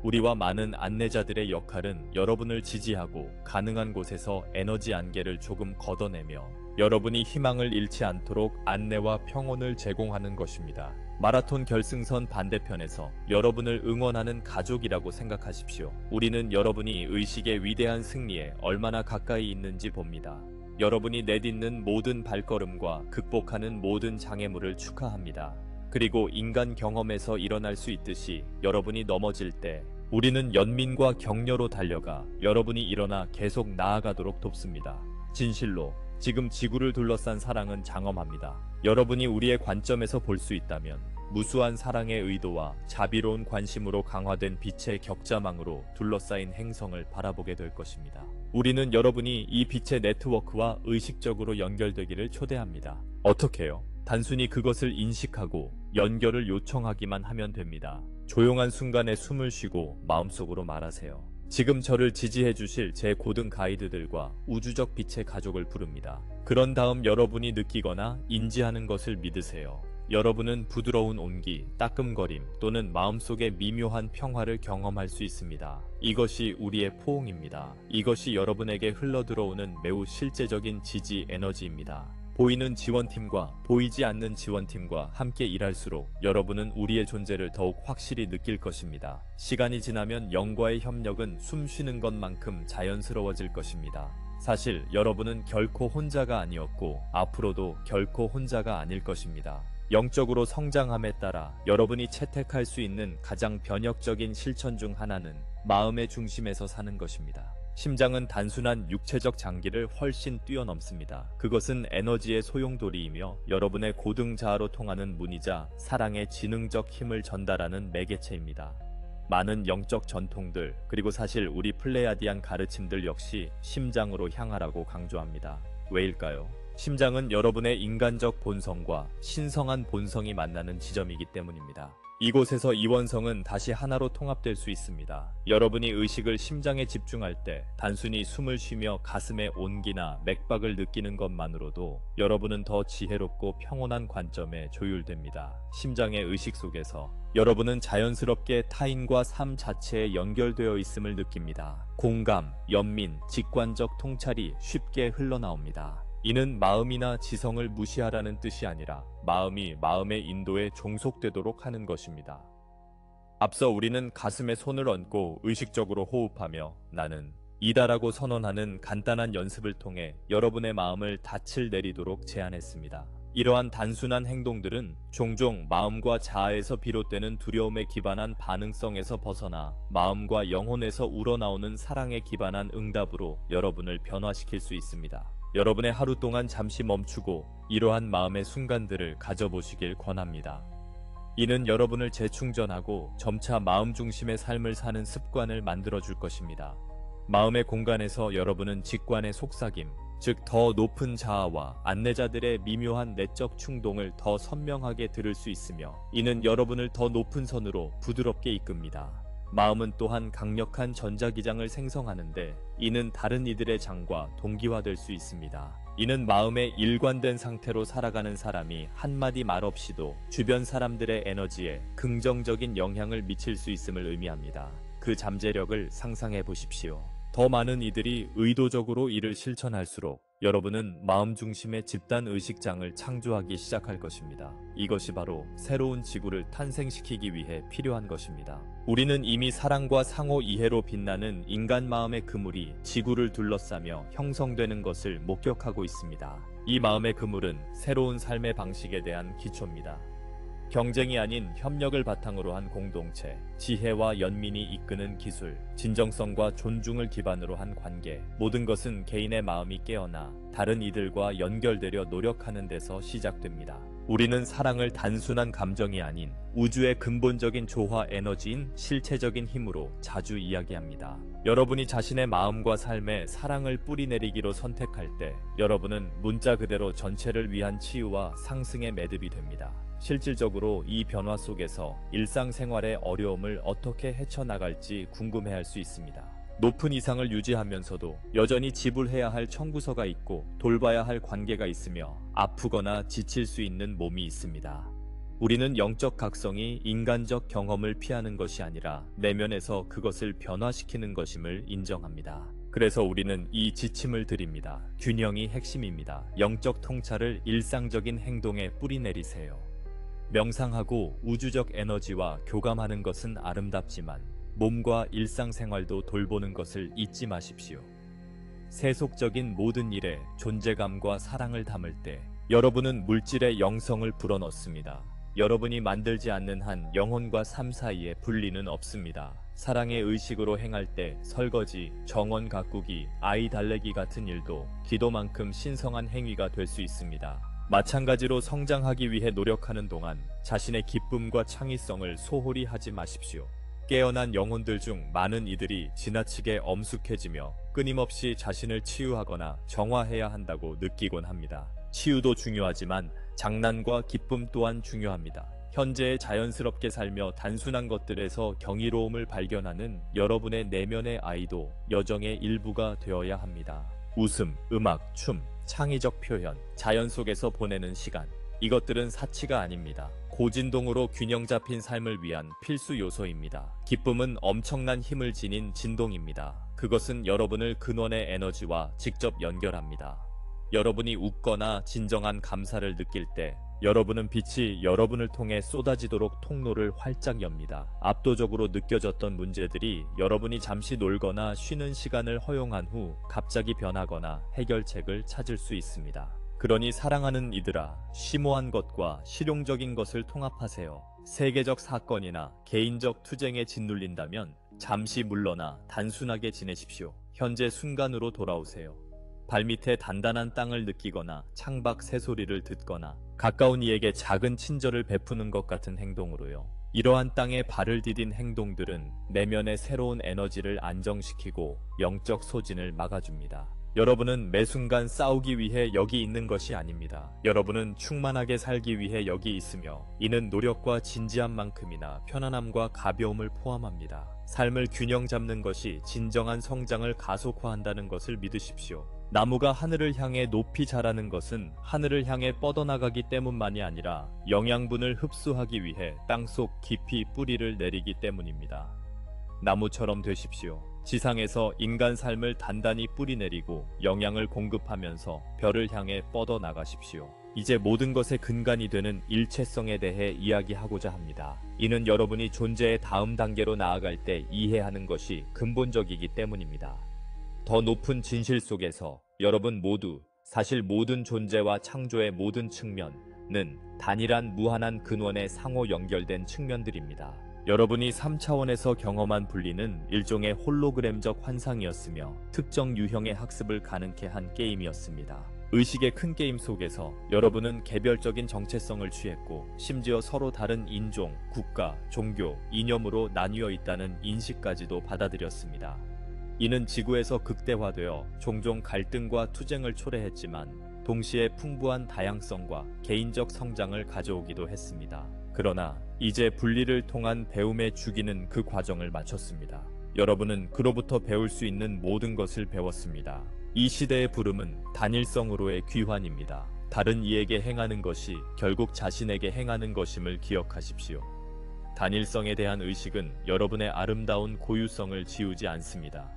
우리와 많은 안내자들의 역할은 여러분을 지지하고 가능한 곳에서 에너지 안개를 조금 걷어내며 여러분이 희망을 잃지 않도록 안내와 평온을 제공하는 것입니다. 마라톤 결승선 반대편에서 여러분을 응원하는 가족이라고 생각하십시오. 우리는 여러분이 의식의 위대한 승리에 얼마나 가까이 있는지 봅니다. 여러분이 내딛는 모든 발걸음과 극복하는 모든 장애물을 축하합니다. 그리고 인간 경험에서 일어날 수 있듯이 여러분이 넘어질 때 우리는 연민과 격려로 달려가 여러분이 일어나 계속 나아가도록 돕습니다. 진실로 지금 지구를 둘러싼 사랑은 장엄합니다. 여러분이 우리의 관점에서 볼 수 있다면 무수한 사랑의 의도와 자비로운 관심으로 강화된 빛의 격자망으로 둘러싸인 행성을 바라보게 될 것입니다. 우리는 여러분이 이 빛의 네트워크와 의식적으로 연결되기를 초대합니다. 어떻게요? 단순히 그것을 인식하고 연결을 요청하기만 하면 됩니다. 조용한 순간에 숨을 쉬고 마음속으로 말하세요. 지금 저를 지지해 주실 제 고등 가이드들과 우주적 빛의 가족을 부릅니다. 그런 다음 여러분이 느끼거나 인지하는 것을 믿으세요. 여러분은 부드러운 온기, 따끔거림 또는 마음속의 미묘한 평화를 경험할 수 있습니다. 이것이 우리의 포옹입니다. 이것이 여러분에게 흘러들어오는 매우 실제적인 지지 에너지입니다. 보이는 지원팀과 보이지 않는 지원팀과 함께 일할수록 여러분은 우리의 존재를 더욱 확실히 느낄 것입니다. 시간이 지나면 영과의 협력은 숨 쉬는 것만큼 자연스러워질 것입니다. 사실 여러분은 결코 혼자가 아니었고 앞으로도 결코 혼자가 아닐 것입니다. 영적으로 성장함에 따라 여러분이 채택할 수 있는 가장 변혁적인 실천 중 하나는 마음의 중심에서 사는 것입니다. 심장은 단순한 육체적 장기를 훨씬 뛰어넘습니다. 그것은 에너지의 소용돌이이며 여러분의 고등자아로 통하는 문이자 사랑의 지능적 힘을 전달하는 매개체입니다. 많은 영적 전통들 그리고 사실 우리 플레야디안 가르침들 역시 심장으로 향하라고 강조합니다. 왜일까요? 심장은 여러분의 인간적 본성과 신성한 본성이 만나는 지점이기 때문입니다. 이곳에서 이원성은 다시 하나로 통합될 수 있습니다. 여러분이 의식을 심장에 집중할 때 단순히 숨을 쉬며 가슴의 온기나 맥박을 느끼는 것만으로도 여러분은 더 지혜롭고 평온한 관점에 조율됩니다. 심장의 의식 속에서 여러분은 자연스럽게 타인과 삶 자체에 연결되어 있음을 느낍니다. 공감, 연민, 직관적 통찰이 쉽게 흘러나옵니다. 이는 마음이나 지성을 무시하라는 뜻이 아니라 마음이 마음의 인도에 종속되도록 하는 것입니다. 앞서 우리는 가슴에 손을 얹고 의식적으로 호흡하며 나는 이다라고 선언하는 간단한 연습을 통해 여러분의 마음을 닻을 내리도록 제안했습니다. 이러한 단순한 행동들은 종종 마음과 자아에서 비롯되는 두려움에 기반한 반응성에서 벗어나 마음과 영혼에서 우러나오는 사랑에 기반한 응답으로 여러분을 변화시킬 수 있습니다. 여러분의 하루 동안 잠시 멈추고 이러한 마음의 순간들을 가져보시길 권합니다. 이는 여러분을 재충전하고 점차 마음 중심의 삶을 사는 습관을 만들어줄 것입니다. 마음의 공간에서 여러분은 직관의 속삭임, 즉 더 높은 자아와 안내자들의 미묘한 내적 충동을 더 선명하게 들을 수 있으며 이는 여러분을 더 높은 선으로 부드럽게 이끕니다. 마음은 또한 강력한 전자기장을 생성하는데 이는 다른 이들의 장과 동기화될 수 있습니다. 이는 마음의 일관된 상태로 살아가는 사람이 한마디 말 없이도 주변 사람들의 에너지에 긍정적인 영향을 미칠 수 있음을 의미합니다. 그 잠재력을 상상해 보십시오. 더 많은 이들이 의도적으로 이를 실천할수록 여러분은 마음 중심의 집단 의식장을 창조하기 시작할 것입니다. 이것이 바로 새로운 지구를 탄생시키기 위해 필요한 것입니다. 우리는 이미 사랑과 상호 이해로 빛나는 인간 마음의 그물이 지구를 둘러싸며 형성되는 것을 목격하고 있습니다. 이 마음의 그물은 새로운 삶의 방식에 대한 기초입니다. 경쟁이 아닌 협력을 바탕으로 한 공동체, 지혜와 연민이 이끄는 기술, 진정성과 존중을 기반으로 한 관계, 모든 것은 개인의 마음이 깨어나 다른 이들과 연결되려 노력하는 데서 시작됩니다. 우리는 사랑을 단순한 감정이 아닌 우주의 근본적인 조화 에너지인 실체적인 힘으로 자주 이야기합니다. 여러분이 자신의 마음과 삶에 사랑을 뿌리내리기로 선택할 때 여러분은 문자 그대로 전체를 위한 치유와 상승의 매듭이 됩니다. 실질적으로 이 변화 속에서 일상생활의 어려움을 어떻게 헤쳐나갈지 궁금해할 수 있습니다. 높은 이상을 유지하면서도 여전히 지불해야 할 청구서가 있고 돌봐야 할 관계가 있으며 아프거나 지칠 수 있는 몸이 있습니다. 우리는 영적 각성이 인간적 경험을 피하는 것이 아니라 내면에서 그것을 변화시키는 것임을 인정합니다. 그래서 우리는 이 지침을 드립니다. 균형이 핵심입니다. 영적 통찰을 일상적인 행동에 뿌리내리세요. 명상하고 우주적 에너지와 교감하는 것은 아름답지만 몸과 일상생활도 돌보는 것을 잊지 마십시오. 세속적인 모든 일에 존재감과 사랑을 담을 때 여러분은 물질의 영성을 불어넣습니다. 여러분이 만들지 않는 한 영혼과 삶 사이에 분리는 없습니다. 사랑의 의식으로 행할 때 설거지, 정원 가꾸기, 아이 달래기 같은 일도 기도만큼 신성한 행위가 될 수 있습니다. 마찬가지로 성장하기 위해 노력하는 동안 자신의 기쁨과 창의성을 소홀히 하지 마십시오. 깨어난 영혼들 중 많은 이들이 지나치게 엄숙해지며 끊임없이 자신을 치유하거나 정화해야 한다고 느끼곤 합니다. 치유도 중요하지만 장난과 기쁨 또한 중요합니다. 현재에 자연스럽게 살며 단순한 것들에서 경이로움을 발견하는 여러분의 내면의 아이도 여정의 일부가 되어야 합니다. 웃음, 음악, 춤, 창의적 표현, 자연 속에서 보내는 시간, 이것들은 사치가 아닙니다. 고진동으로 균형 잡힌 삶을 위한 필수 요소입니다. 기쁨은 엄청난 힘을 지닌 진동입니다. 그것은 여러분을 근원의 에너지와 직접 연결합니다. 여러분이 웃거나 진정한 감사를 느낄 때 여러분은 빛이 여러분을 통해 쏟아지도록 통로를 활짝 엽니다. 압도적으로 느껴졌던 문제들이 여러분이 잠시 놀거나 쉬는 시간을 허용한 후 갑자기 변하거나 해결책을 찾을 수 있습니다. 그러니 사랑하는 이들아, 심오한 것과 실용적인 것을 통합하세요. 세계적 사건이나 개인적 투쟁에 짓눌린다면 잠시 물러나 단순하게 지내십시오. 현재 순간으로 돌아오세요. 발밑에 단단한 땅을 느끼거나 창밖 새소리를 듣거나 가까운 이에게 작은 친절을 베푸는 것 같은 행동으로요. 이러한 땅에 발을 디딘 행동들은 내면의 새로운 에너지를 안정시키고 영적 소진을 막아줍니다. 여러분은 매 순간 싸우기 위해 여기 있는 것이 아닙니다. 여러분은 충만하게 살기 위해 여기 있으며 이는 노력과 진지한 만큼이나 편안함과 가벼움을 포함합니다. 삶을 균형 잡는 것이 진정한 성장을 가속화한다는 것을 믿으십시오. 나무가 하늘을 향해 높이 자라는 것은 하늘을 향해 뻗어나가기 때문만이 아니라 영양분을 흡수하기 위해 땅속 깊이 뿌리를 내리기 때문입니다. 나무처럼 되십시오. 지상에서 인간 삶을 단단히 뿌리내리고 영양을 공급하면서 별을 향해 뻗어나가십시오. 이제 모든 것의 근간이 되는 일체성에 대해 이야기하고자 합니다. 이는 여러분이 존재의 다음 단계로 나아갈 때 이해하는 것이 근본적이기 때문입니다. 더 높은 진실 속에서 여러분 모두 사실 모든 존재와 창조의 모든 측면은 단일한 무한한 근원에 상호 연결된 측면들입니다. 여러분이 3차원에서 경험한 분리는 일종의 홀로그램적 환상이었으며 특정 유형의 학습을 가능케 한 게임이었습니다. 의식의 큰 게임 속에서 여러분은 개별적인 정체성을 취했고 심지어 서로 다른 인종, 국가, 종교, 이념으로 나뉘어 있다는 인식까지도 받아들였습니다. 이는 지구에서 극대화되어 종종 갈등과 투쟁을 초래했지만 동시에 풍부한 다양성과 개인적 성장을 가져오기도 했습니다. 그러나 이제 분리를 통한 배움의 주기는 그 과정을 마쳤습니다. 여러분은 그로부터 배울 수 있는 모든 것을 배웠습니다. 이 시대의 부름은 단일성으로의 귀환입니다. 다른 이에게 행하는 것이 결국 자신에게 행하는 것임을 기억하십시오. 단일성에 대한 의식은 여러분의 아름다운 고유성을 지우지 않습니다.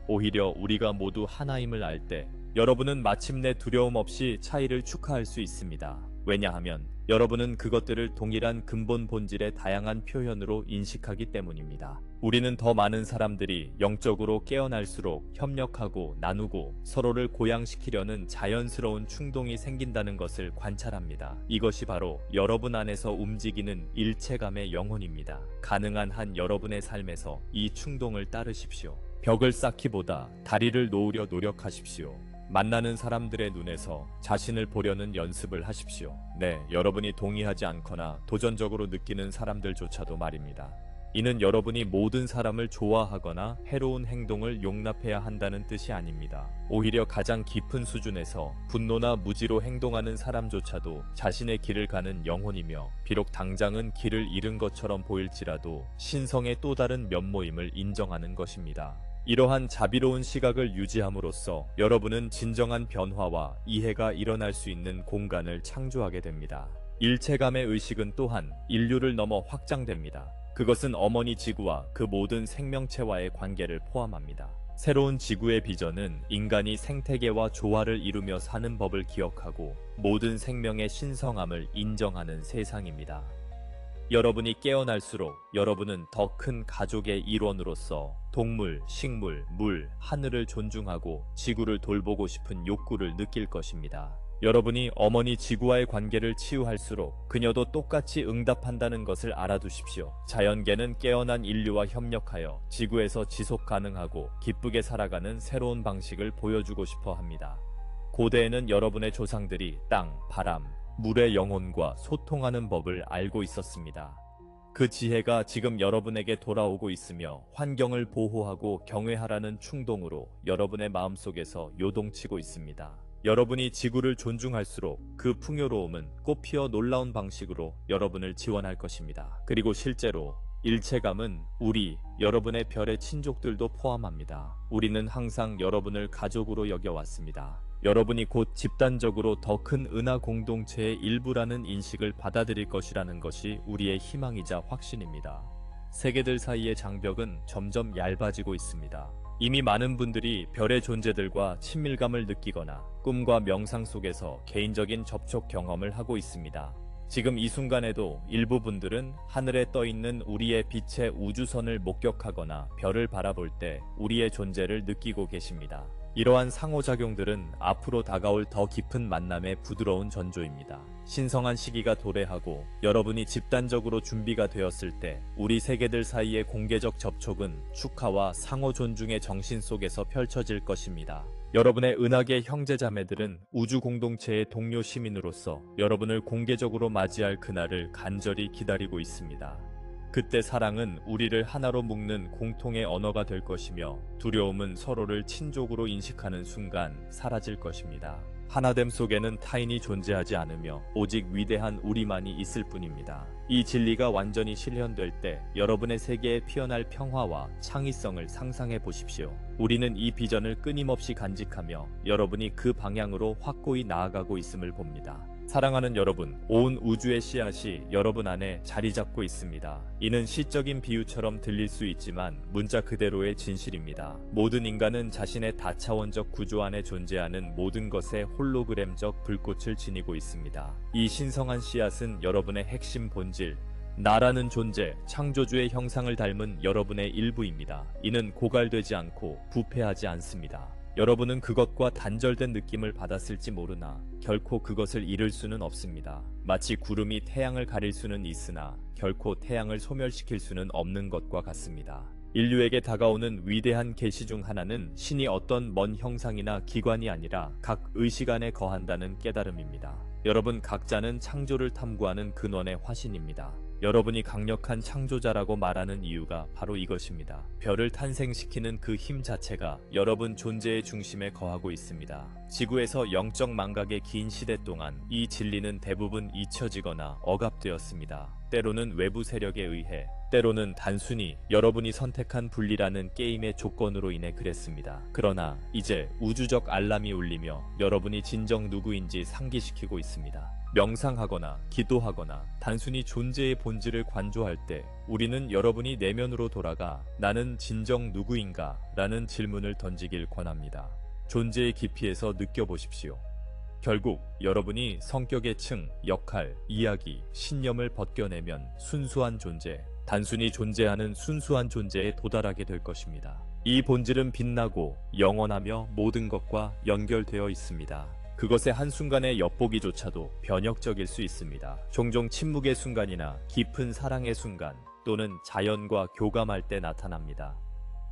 오히려 우리가 모두 하나임을 알 때 여러분은 마침내 두려움 없이 차이를 축하할 수 있습니다. 왜냐하면 여러분은 그것들을 동일한 근본 본질의 다양한 표현으로 인식하기 때문입니다. 우리는 더 많은 사람들이 영적으로 깨어날수록 협력하고 나누고 서로를 고양시키려는 자연스러운 충동이 생긴다는 것을 관찰합니다. 이것이 바로 여러분 안에서 움직이는 일체감의 영혼입니다. 가능한 한 여러분의 삶에서 이 충동을 따르십시오. 벽을 쌓기보다 다리를 놓으려 노력하십시오. 만나는 사람들의 눈에서 자신을 보려는 연습을 하십시오. 네, 여러분이 동의하지 않거나 도전적으로 느끼는 사람들조차도 말입니다. 이는 여러분이 모든 사람을 좋아하거나 해로운 행동을 용납해야 한다는 뜻이 아닙니다. 오히려 가장 깊은 수준에서 분노나 무지로 행동하는 사람조차도 자신의 길을 가는 영혼이며 비록 당장은 길을 잃은 것처럼 보일지라도 신성의 또 다른 면모임을 인정하는 것입니다. 이러한 자비로운 시각을 유지함으로써 여러분은 진정한 변화와 이해가 일어날 수 있는 공간을 창조하게 됩니다. 일체감의 의식은 또한 인류를 넘어 확장됩니다. 그것은 어머니 지구와 그 모든 생명체와의 관계를 포함합니다. 새로운 지구의 비전은 인간이 생태계와 조화를 이루며 사는 법을 기억하고 모든 생명의 신성함을 인정하는 세상입니다. 여러분이 깨어날수록 여러분은 더 큰 가족의 일원으로서 동물, 식물, 물, 하늘을 존중하고 지구를 돌보고 싶은 욕구를 느낄 것입니다. 여러분이 어머니 지구와의 관계를 치유할수록 그녀도 똑같이 응답한다는 것을 알아두십시오. 자연계는 깨어난 인류와 협력하여 지구에서 지속 가능하고 기쁘게 살아가는 새로운 방식을 보여주고 싶어 합니다. 고대에는 여러분의 조상들이 땅, 바람, 물의 영혼과 소통하는 법을 알고 있었습니다. 그 지혜가 지금 여러분에게 돌아오고 있으며 환경을 보호하고 경외하라는 충동으로 여러분의 마음속에서 요동치고 있습니다. 여러분이 지구를 존중할수록 그 풍요로움은 꽃피어 놀라운 방식으로 여러분을 지원할 것입니다. 그리고 실제로 일체감은 여러분의 별의 친족들도 포함합니다. 우리는 항상 여러분을 가족으로 여겨왔습니다. 여러분이 곧 집단적으로 더 큰 은하 공동체의 일부라는 인식을 받아들일 것이라는 것이 우리의 희망이자 확신입니다. 세계들 사이의 장벽은 점점 얇아지고 있습니다. 이미 많은 분들이 별의 존재들과 친밀감을 느끼거나 꿈과 명상 속에서 개인적인 접촉 경험을 하고 있습니다. 지금 이 순간에도 일부 분들은 하늘에 떠있는 우리의 빛의 우주선을 목격하거나 별을 바라볼 때 우리의 존재를 느끼고 계십니다. 이러한 상호작용들은 앞으로 다가올 더 깊은 만남의 부드러운 전조입니다. 신성한 시기가 도래하고 여러분이 집단적으로 준비가 되었을 때 우리 세계들 사이의 공개적 접촉은 축하와 상호 존중의 정신 속에서 펼쳐질 것입니다. 여러분의 은하계 형제자매들은 우주 공동체의 동료 시민으로서 여러분을 공개적으로 맞이할 그날을 간절히 기다리고 있습니다. 그때 사랑은 우리를 하나로 묶는 공통의 언어가 될 것이며 두려움은 서로를 친족으로 인식하는 순간 사라질 것입니다. 하나됨 속에는 타인이 존재하지 않으며 오직 위대한 우리만이 있을 뿐입니다. 이 진리가 완전히 실현될 때 여러분의 세계에 피어날 평화와 창의성을 상상해 보십시오. 우리는 이 비전을 끊임없이 간직하며 여러분이 그 방향으로 확고히 나아가고 있음을 봅니다. 사랑하는 여러분, 온 우주의 씨앗이 여러분 안에 자리 잡고 있습니다. 이는 시적인 비유처럼 들릴 수 있지만 문자 그대로의 진실입니다. 모든 인간은 자신의 다차원적 구조 안에 존재하는 모든 것의 홀로그램적 불꽃을 지니고 있습니다. 이 신성한 씨앗은 여러분의 핵심 본질, 나라는 존재, 창조주의 형상을 닮은 여러분의 일부입니다. 이는 고갈되지 않고 부패하지 않습니다. 여러분은 그것과 단절된 느낌을 받았을지 모르나 결코 그것을 잃을 수는 없습니다. 마치 구름이 태양을 가릴 수는 있으나 결코 태양을 소멸시킬 수는 없는 것과 같습니다. 인류에게 다가오는 위대한 계시 중 하나는 신이 어떤 먼 형상이나 기관이 아니라 각 의식 안에 거한다는 깨달음입니다. 여러분 각자는 창조를 탐구하는 근원의 화신입니다. 여러분이 강력한 창조자라고 말하는 이유가 바로 이것입니다. 별을 탄생시키는 그 힘 자체가 여러분 존재의 중심에 거하고 있습니다. 지구에서 영적 망각의 긴 시대 동안 이 진리는 대부분 잊혀지거나 억압되었습니다. 때로는 외부 세력에 의해, 때로는 단순히 여러분이 선택한 분리라는 게임의 조건으로 인해 그랬습니다. 그러나 이제 우주적 알람이 울리며 여러분이 진정 누구인지 상기시키고 있습니다. 명상하거나 기도하거나 단순히 존재의 본질을 관조할 때 우리는 여러분이 내면으로 돌아가 나는 진정 누구인가? 라는 질문을 던지길 권합니다. 존재의 깊이에서 느껴보십시오. 결국 여러분이 성격의 층, 역할, 이야기, 신념을 벗겨내면 순수한 존재, 단순히 존재하는 순수한 존재에 도달하게 될 것입니다. 이 본질은 빛나고 영원하며 모든 것과 연결되어 있습니다. 그것의 한순간의 엿보기조차도 변혁적일 수 있습니다. 종종 침묵의 순간이나 깊은 사랑의 순간 또는 자연과 교감할 때 나타납니다.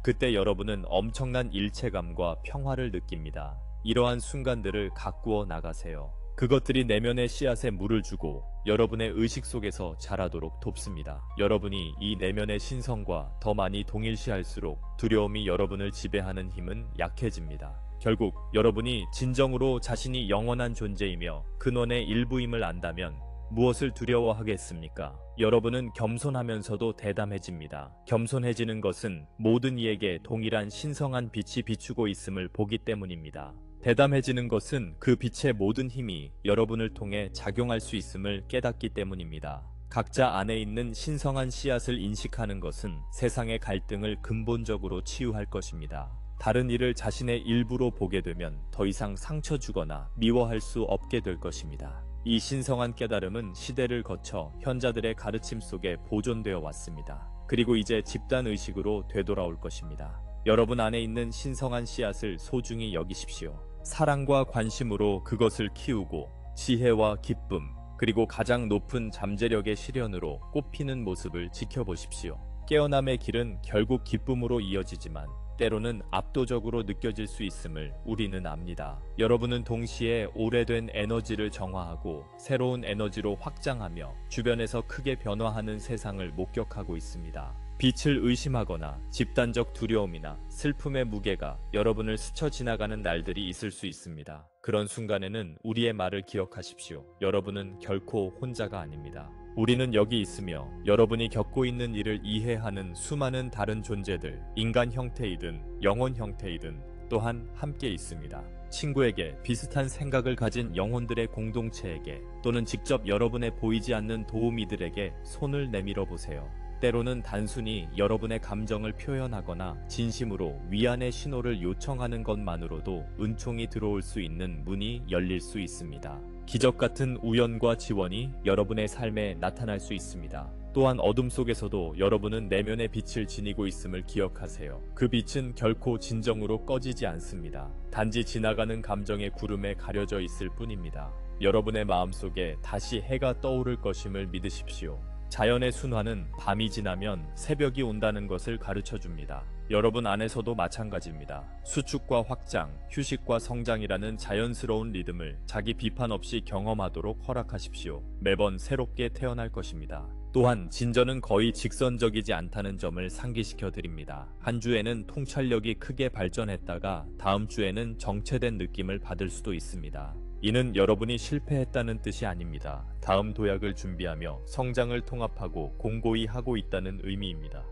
그때 여러분은 엄청난 일체감과 평화를 느낍니다. 이러한 순간들을 가꾸어 나가세요. 그것들이 내면의 씨앗에 물을 주고 여러분의 의식 속에서 자라도록 돕습니다. 여러분이 이 내면의 신성과 더 많이 동일시할수록 두려움이 여러분을 지배하는 힘은 약해집니다. 결국 여러분이 진정으로 자신이 영원한 존재이며 근원의 일부임을 안다면 무엇을 두려워하겠습니까? 여러분은 겸손하면서도 대담해집니다. 겸손해지는 것은 모든 이에게 동일한 신성한 빛이 비추고 있음을 보기 때문입니다. 대담해지는 것은 그 빛의 모든 힘이 여러분을 통해 작용할 수 있음을 깨닫기 때문입니다. 각자 안에 있는 신성한 씨앗을 인식하는 것은 세상의 갈등을 근본적으로 치유할 것입니다. 다른 이를 자신의 일부로 보게 되면 더 이상 상처 주거나 미워할 수 없게 될 것입니다. 이 신성한 깨달음은 시대를 거쳐 현자들의 가르침 속에 보존되어 왔습니다. 그리고 이제 집단 의식으로 되돌아올 것입니다. 여러분 안에 있는 신성한 씨앗을 소중히 여기십시오. 사랑과 관심으로 그것을 키우고 지혜와 기쁨, 그리고 가장 높은 잠재력의 실현으로 꽃피는 모습을 지켜보십시오. 깨어남의 길은 결국 기쁨으로 이어지지만 때로는 압도적으로 느껴질 수 있음을 우리는 압니다. 여러분은 동시에 오래된 에너지를 정화하고 새로운 에너지로 확장하며 주변에서 크게 변화하는 세상을 목격하고 있습니다. 빛을 의심하거나 집단적 두려움이나 슬픔의 무게가 여러분을 스쳐 지나가는 날들이 있을 수 있습니다. 그런 순간에는 우리의 말을 기억하십시오. 여러분은 결코 혼자가 아닙니다. 우리는 여기 있으며 여러분이 겪고 있는 일을 이해하는 수많은 다른 존재들, 인간 형태이든 영혼 형태이든 또한 함께 있습니다. 친구에게, 비슷한 생각을 가진 영혼들의 공동체에게, 또는 직접 여러분의 보이지 않는 도우미들에게 손을 내밀어 보세요. 때로는 단순히 여러분의 감정을 표현하거나 진심으로 위안의 신호를 요청하는 것만으로도 은총이 들어올 수 있는 문이 열릴 수 있습니다. 기적 같은 우연과 지원이 여러분의 삶에 나타날 수 있습니다. 또한 어둠 속에서도 여러분은 내면의 빛을 지니고 있음을 기억하세요. 그 빛은 결코 진정으로 꺼지지 않습니다. 단지 지나가는 감정의 구름에 가려져 있을 뿐입니다. 여러분의 마음속에 다시 해가 떠오를 것임을 믿으십시오. 자연의 순환은 밤이 지나면 새벽이 온다는 것을 가르쳐줍니다. 여러분 안에서도 마찬가지입니다. 수축과 확장, 휴식과 성장이라는 자연스러운 리듬을 자기 비판 없이 경험하도록 허락하십시오. 매번 새롭게 태어날 것입니다. 또한 진전은 거의 직선적이지 않다는 점을 상기시켜 드립니다. 한 주에는 통찰력이 크게 발전했다가 다음 주에는 정체된 느낌을 받을 수도 있습니다. 이는 여러분이 실패했다는 뜻이 아닙니다. 다음 도약을 준비하며 성장을 통합하고 공고히 하고 있다는 의미입니다.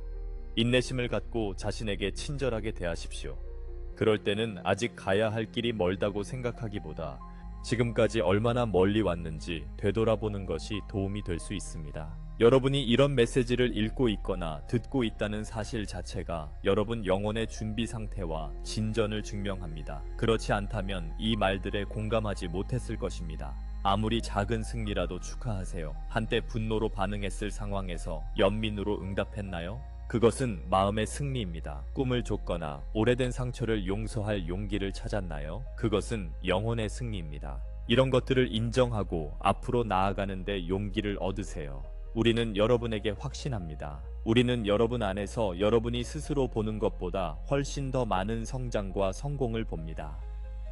인내심을 갖고 자신에게 친절하게 대하십시오. 그럴 때는 아직 가야 할 길이 멀다고 생각하기보다 지금까지 얼마나 멀리 왔는지 되돌아보는 것이 도움이 될 수 있습니다. 여러분이 이런 메시지를 읽고 있거나 듣고 있다는 사실 자체가 여러분 영혼의 준비 상태와 진전을 증명합니다. 그렇지 않다면 이 말들에 공감하지 못했을 것입니다. 아무리 작은 승리라도 축하하세요. 한때 분노로 반응했을 상황에서 연민으로 응답했나요? 그것은 마음의 승리입니다. 꿈을 줬거나 오래된 상처를 용서할 용기를 찾았나요? 그것은 영혼의 승리입니다. 이런 것들을 인정하고 앞으로 나아가는 데 용기를 얻으세요. 우리는 여러분에게 확신합니다. 우리는 여러분 안에서 여러분이 스스로 보는 것보다 훨씬 더 많은 성장과 성공을 봅니다.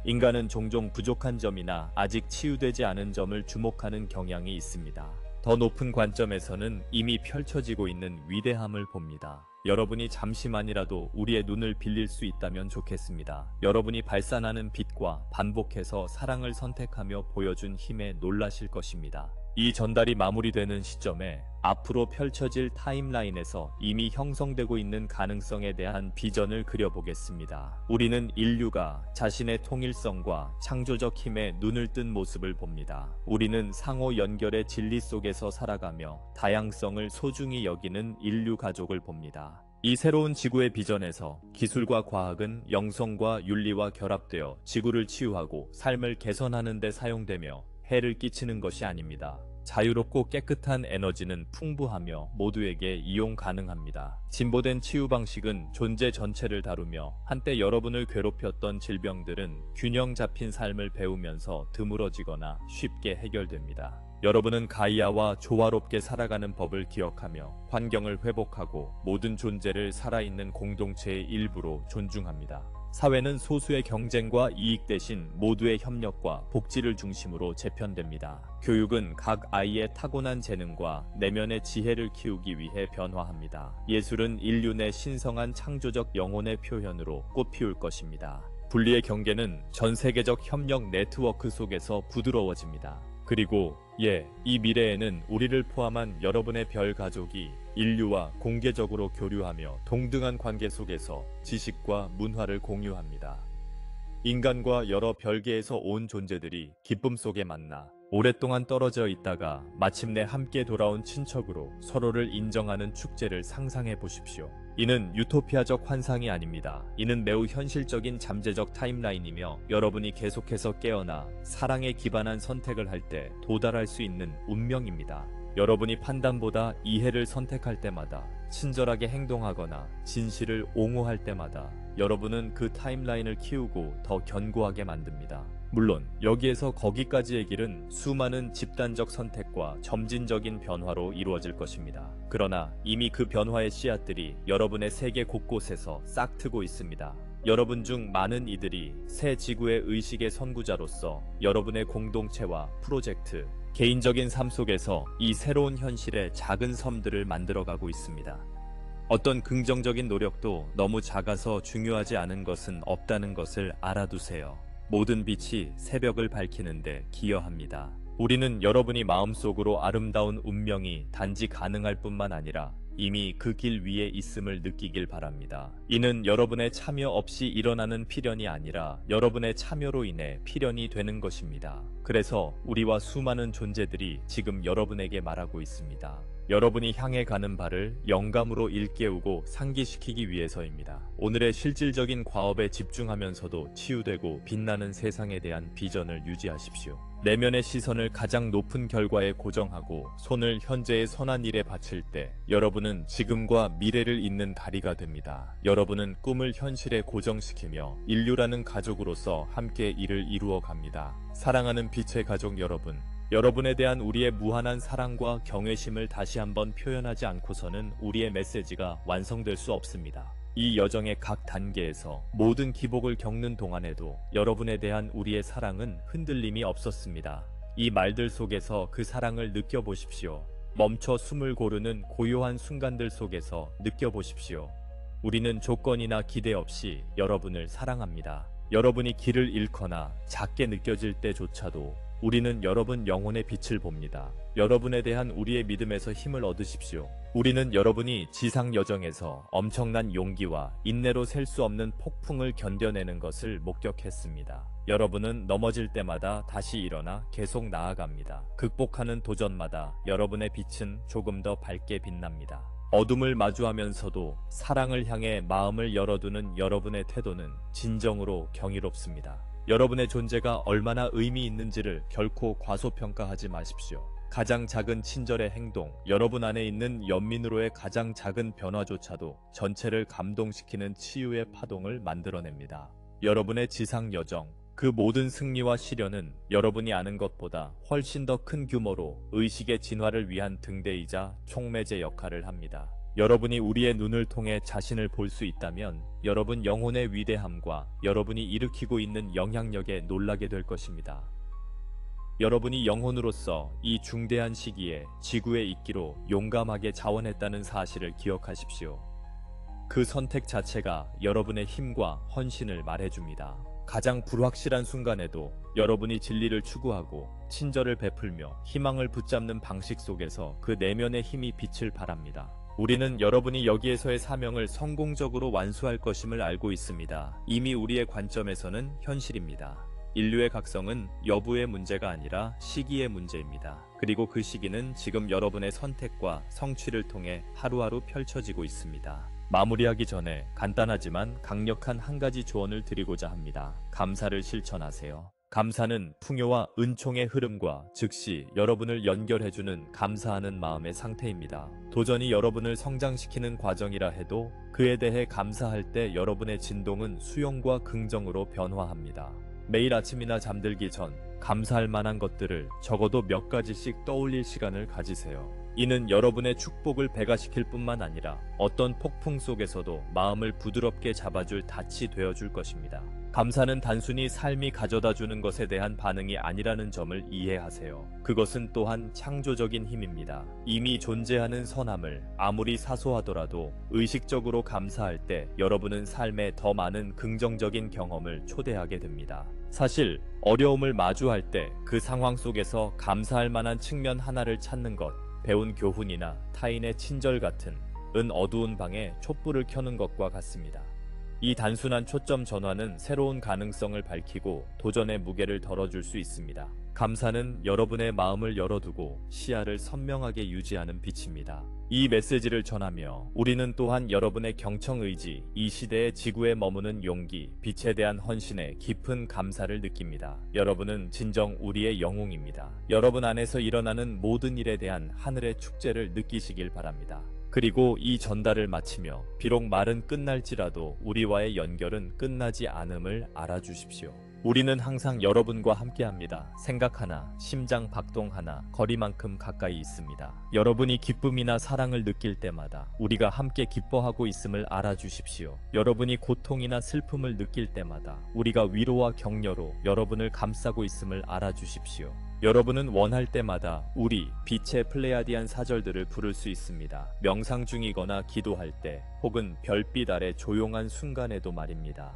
인간은 종종 부족한 점이나 아직 치유되지 않은 점을 주목하는 경향이 있습니다. 더 높은 관점에서는 이미 펼쳐지고 있는 위대함을 봅니다. 여러분이 잠시만이라도 우리의 눈을 빌릴 수 있다면 좋겠습니다. 여러분이 발산하는 빛과 반복해서 사랑을 선택하며 보여준 힘에 놀라실 것입니다. 이 전달이 마무리되는 시점에 앞으로 펼쳐질 타임라인에서 이미 형성되고 있는 가능성에 대한 비전을 그려보겠습니다. 우리는 인류가 자신의 통일성과 창조적 힘에 눈을 뜬 모습을 봅니다. 우리는 상호 연결의 진리 속에서 살아가며 다양성을 소중히 여기는 인류 가족을 봅니다. 이 새로운 지구의 비전에서 기술과 과학은 영성과 윤리와 결합되어 지구를 치유하고 삶을 개선하는 데 사용되며 해를 끼치는 것이 아닙니다. 자유롭고 깨끗한 에너지는 풍부하며 모두에게 이용 가능합니다. 진보된 치유 방식은 존재 전체를 다루며 한때 여러분을 괴롭혔던 질병들은 균형 잡힌 삶을 배우면서 드물어지거나 쉽게 해결됩니다. 여러분은 가이아와 조화롭게 살아가는 법을 기억하며 환경을 회복하고 모든 존재를 살아있는 공동체의 일부로 존중합니다. 사회는 소수의 경쟁과 이익 대신 모두의 협력과 복지를 중심으로 재편됩니다. 교육은 각 아이의 타고난 재능과 내면의 지혜를 키우기 위해 변화합니다. 예술은 인류 내 신성한 창조적 영혼의 표현으로 꽃피울 것입니다. 분리의 경계는 전 세계적 협력 네트워크 속에서 부드러워집니다. 그리고 이 미래에는 우리를 포함한 여러분의 별 가족이 인류와 공개적으로 교류하며 동등한 관계 속에서 지식과 문화를 공유합니다. 인간과 여러 별개에서 온 존재들이 기쁨 속에 만나 오랫동안 떨어져 있다가 마침내 함께 돌아온 친척으로 서로를 인정하는 축제를 상상해 보십시오. 이는 유토피아적 환상이 아닙니다. 이는 매우 현실적인 잠재적 타임라인이며 여러분이 계속해서 깨어나 사랑에 기반한 선택을 할 때 도달할 수 있는 운명입니다. 여러분이 판단보다 이해를 선택할 때마다, 친절하게 행동하거나 진실을 옹호할 때마다 여러분은 그 타임라인을 키우고 더 견고하게 만듭니다. 물론 여기에서 거기까지의 길은 수많은 집단적 선택과 점진적인 변화로 이루어질 것입니다. 그러나 이미 그 변화의 씨앗들이 여러분의 세계 곳곳에서 싹트고 있습니다. 여러분 중 많은 이들이 새 지구의 의식의 선구자로서 여러분의 공동체와 프로젝트, 개인적인 삶 속에서 이 새로운 현실의 작은 섬들을 만들어가고 있습니다. 어떤 긍정적인 노력도 너무 작아서 중요하지 않은 것은 없다는 것을 알아두세요. 모든 빛이 새벽을 밝히는데 기여합니다. 우리는 여러분이 마음속으로 아름다운 운명이 단지 가능할 뿐만 아니라 이미 그 길 위에 있음을 느끼길 바랍니다. 이는 여러분의 참여 없이 일어나는 필연이 아니라 여러분의 참여로 인해 필연이 되는 것입니다. 그래서 우리와 수많은 존재들이 지금 여러분에게 말하고 있습니다. 여러분이 향해 가는 바를 영감으로 일깨우고 상기시키기 위해서입니다. 오늘의 실질적인 과업에 집중하면서도 치유되고 빛나는 세상에 대한 비전을 유지하십시오. 내면의 시선을 가장 높은 결과에 고정하고 손을 현재의 선한 일에 바칠 때 여러분은 지금과 미래를 잇는 다리가 됩니다. 여러분은 꿈을 현실에 고정시키며 인류라는 가족으로서 함께 일을 이루어 갑니다. 사랑하는 빛의 가족 여러분, 여러분에 대한 우리의 무한한 사랑과 경외심을 다시 한번 표현하지 않고서는 우리의 메시지가 완성될 수 없습니다. 이 여정의 각 단계에서 모든 기복을 겪는 동안에도 여러분에 대한 우리의 사랑은 흔들림이 없었습니다. 이 말들 속에서 그 사랑을 느껴보십시오. 멈춰 숨을 고르는 고요한 순간들 속에서 느껴보십시오. 우리는 조건이나 기대 없이 여러분을 사랑합니다. 여러분이 길을 잃거나 작게 느껴질 때조차도 우리는 여러분 영혼의 빛을 봅니다. 여러분에 대한 우리의 믿음에서 힘을 얻으십시오. 우리는 여러분이 지상 여정에서 엄청난 용기와 인내로 셀 수 없는 폭풍을 견뎌내는 것을 목격했습니다. 여러분은 넘어질 때마다 다시 일어나 계속 나아갑니다. 극복하는 도전마다 여러분의 빛은 조금 더 밝게 빛납니다. 어둠을 마주하면서도 사랑을 향해 마음을 열어두는 여러분의 태도는 진정으로 경이롭습니다. 여러분의 존재가 얼마나 의미 있는지를 결코 과소평가하지 마십시오. 가장 작은 친절의 행동, 여러분 안에 있는 연민으로의 가장 작은 변화조차도 전체를 감동시키는 치유의 파동을 만들어냅니다. 여러분의 지상 여정, 그 모든 승리와 시련은 여러분이 아는 것보다 훨씬 더 큰 규모로 의식의 진화를 위한 등대이자 촉매제 역할을 합니다. 여러분이 우리의 눈을 통해 자신을 볼 수 있다면 여러분 영혼의 위대함과 여러분이 일으키고 있는 영향력에 놀라게 될 것입니다. 여러분이 영혼으로서 이 중대한 시기에 지구에 있기로 용감하게 자원했다는 사실을 기억하십시오. 그 선택 자체가 여러분의 힘과 헌신을 말해줍니다. 가장 불확실한 순간에도 여러분이 진리를 추구하고 친절을 베풀며 희망을 붙잡는 방식 속에서 그 내면의 힘이 빛을 발합니다. 우리는 여러분이 여기에서의 사명을 성공적으로 완수할 것임을 알고 있습니다. 이미 우리의 관점에서는 현실입니다. 인류의 각성은 여부의 문제가 아니라 시기의 문제입니다. 그리고 그 시기는 지금 여러분의 선택과 성취를 통해 하루하루 펼쳐지고 있습니다. 마무리하기 전에 간단하지만 강력한 한 가지 조언을 드리고자 합니다. 감사를 실천하세요. 감사는 풍요와 은총의 흐름과 즉시 여러분을 연결해주는 감사하는 마음의 상태입니다. 도전이 여러분을 성장시키는 과정이라 해도 그에 대해 감사할 때 여러분의 진동은 수용과 긍정으로 변화합니다. 매일 아침이나 잠들기 전 감사할 만한 것들을 적어도 몇 가지씩 떠올릴 시간을 가지세요. 이는 여러분의 축복을 배가시킬 뿐만 아니라 어떤 폭풍 속에서도 마음을 부드럽게 잡아줄 닻이 되어줄 것입니다. 감사는 단순히 삶이 가져다주는 것에 대한 반응이 아니라는 점을 이해하세요. 그것은 또한 창조적인 힘입니다. 이미 존재하는 선함을 아무리 사소하더라도 의식적으로 감사할 때 여러분은 삶에 더 많은 긍정적인 경험을 초대하게 됩니다. 사실 어려움을 마주할 때 그 상황 속에서 감사할 만한 측면 하나를 찾는 것, 배운 교훈이나 타인의 친절 같은 어두운 방에 촛불을 켜는 것과 같습니다. 이 단순한 초점 전환은 새로운 가능성을 밝히고 도전의 무게를 덜어줄 수 있습니다. 감사는 여러분의 마음을 열어두고 시야를 선명하게 유지하는 빛입니다. 이 메시지를 전하며 우리는 또한 여러분의 경청의지, 이 시대의 지구에 머무는 용기, 빛에 대한 헌신에 깊은 감사를 느낍니다. 여러분은 진정 우리의 영웅입니다. 여러분 안에서 일어나는 모든 일에 대한 하늘의 축제를 느끼시길 바랍니다. 그리고 이 전달을 마치며 비록 말은 끝날지라도 우리와의 연결은 끝나지 않음을 알아주십시오. 우리는 항상 여러분과 함께합니다. 생각 하나, 심장 박동 하나, 거리만큼 가까이 있습니다. 여러분이 기쁨이나 사랑을 느낄 때마다 우리가 함께 기뻐하고 있음을 알아주십시오. 여러분이 고통이나 슬픔을 느낄 때마다 우리가 위로와 격려로 여러분을 감싸고 있음을 알아주십시오. 여러분은 원할 때마다 우리 빛의 플레야디안 사절들을 부를 수 있습니다. 명상 중이거나 기도할 때 혹은 별빛 아래 조용한 순간에도 말입니다.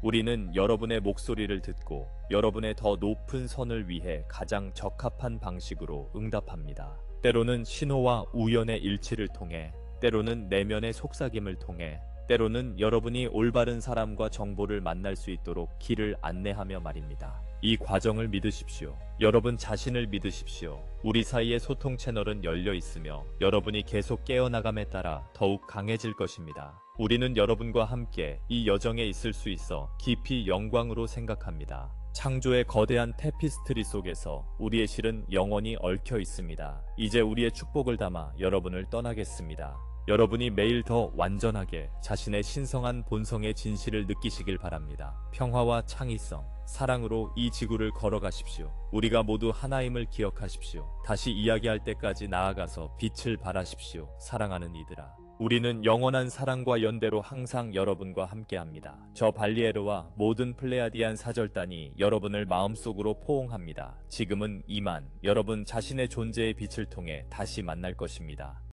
우리는 여러분의 목소리를 듣고 여러분의 더 높은 선을 위해 가장 적합한 방식으로 응답합니다. 때로는 신호와 우연의 일치를 통해, 때로는 내면의 속삭임을 통해, 때로는 여러분이 올바른 사람과 정보를 만날 수 있도록 길을 안내하며 말입니다. 이 과정을 믿으십시오. 여러분 자신을 믿으십시오. 우리 사이의 소통 채널은 열려 있으며 여러분이 계속 깨어나감에 따라 더욱 강해질 것입니다. 우리는 여러분과 함께 이 여정에 있을 수 있어 깊이 영광으로 생각합니다. 창조의 거대한 테피스트리 속에서 우리의 실은 영원히 얽혀 있습니다. 이제 우리의 축복을 담아 여러분을 떠나겠습니다. 여러분이 매일 더 완전하게 자신의 신성한 본성의 진실을 느끼시길 바랍니다. 평화와 창의성, 사랑으로 이 지구를 걸어가십시오. 우리가 모두 하나임을 기억하십시오. 다시 이야기할 때까지 나아가서 빛을 발하십시오. 사랑하는 이들아. 우리는 영원한 사랑과 연대로 항상 여러분과 함께합니다. 저 발리에르와 모든 플레야디안 사절단이 여러분을 마음속으로 포옹합니다. 지금은 이만 여러분 자신의 존재의 빛을 통해 다시 만날 것입니다.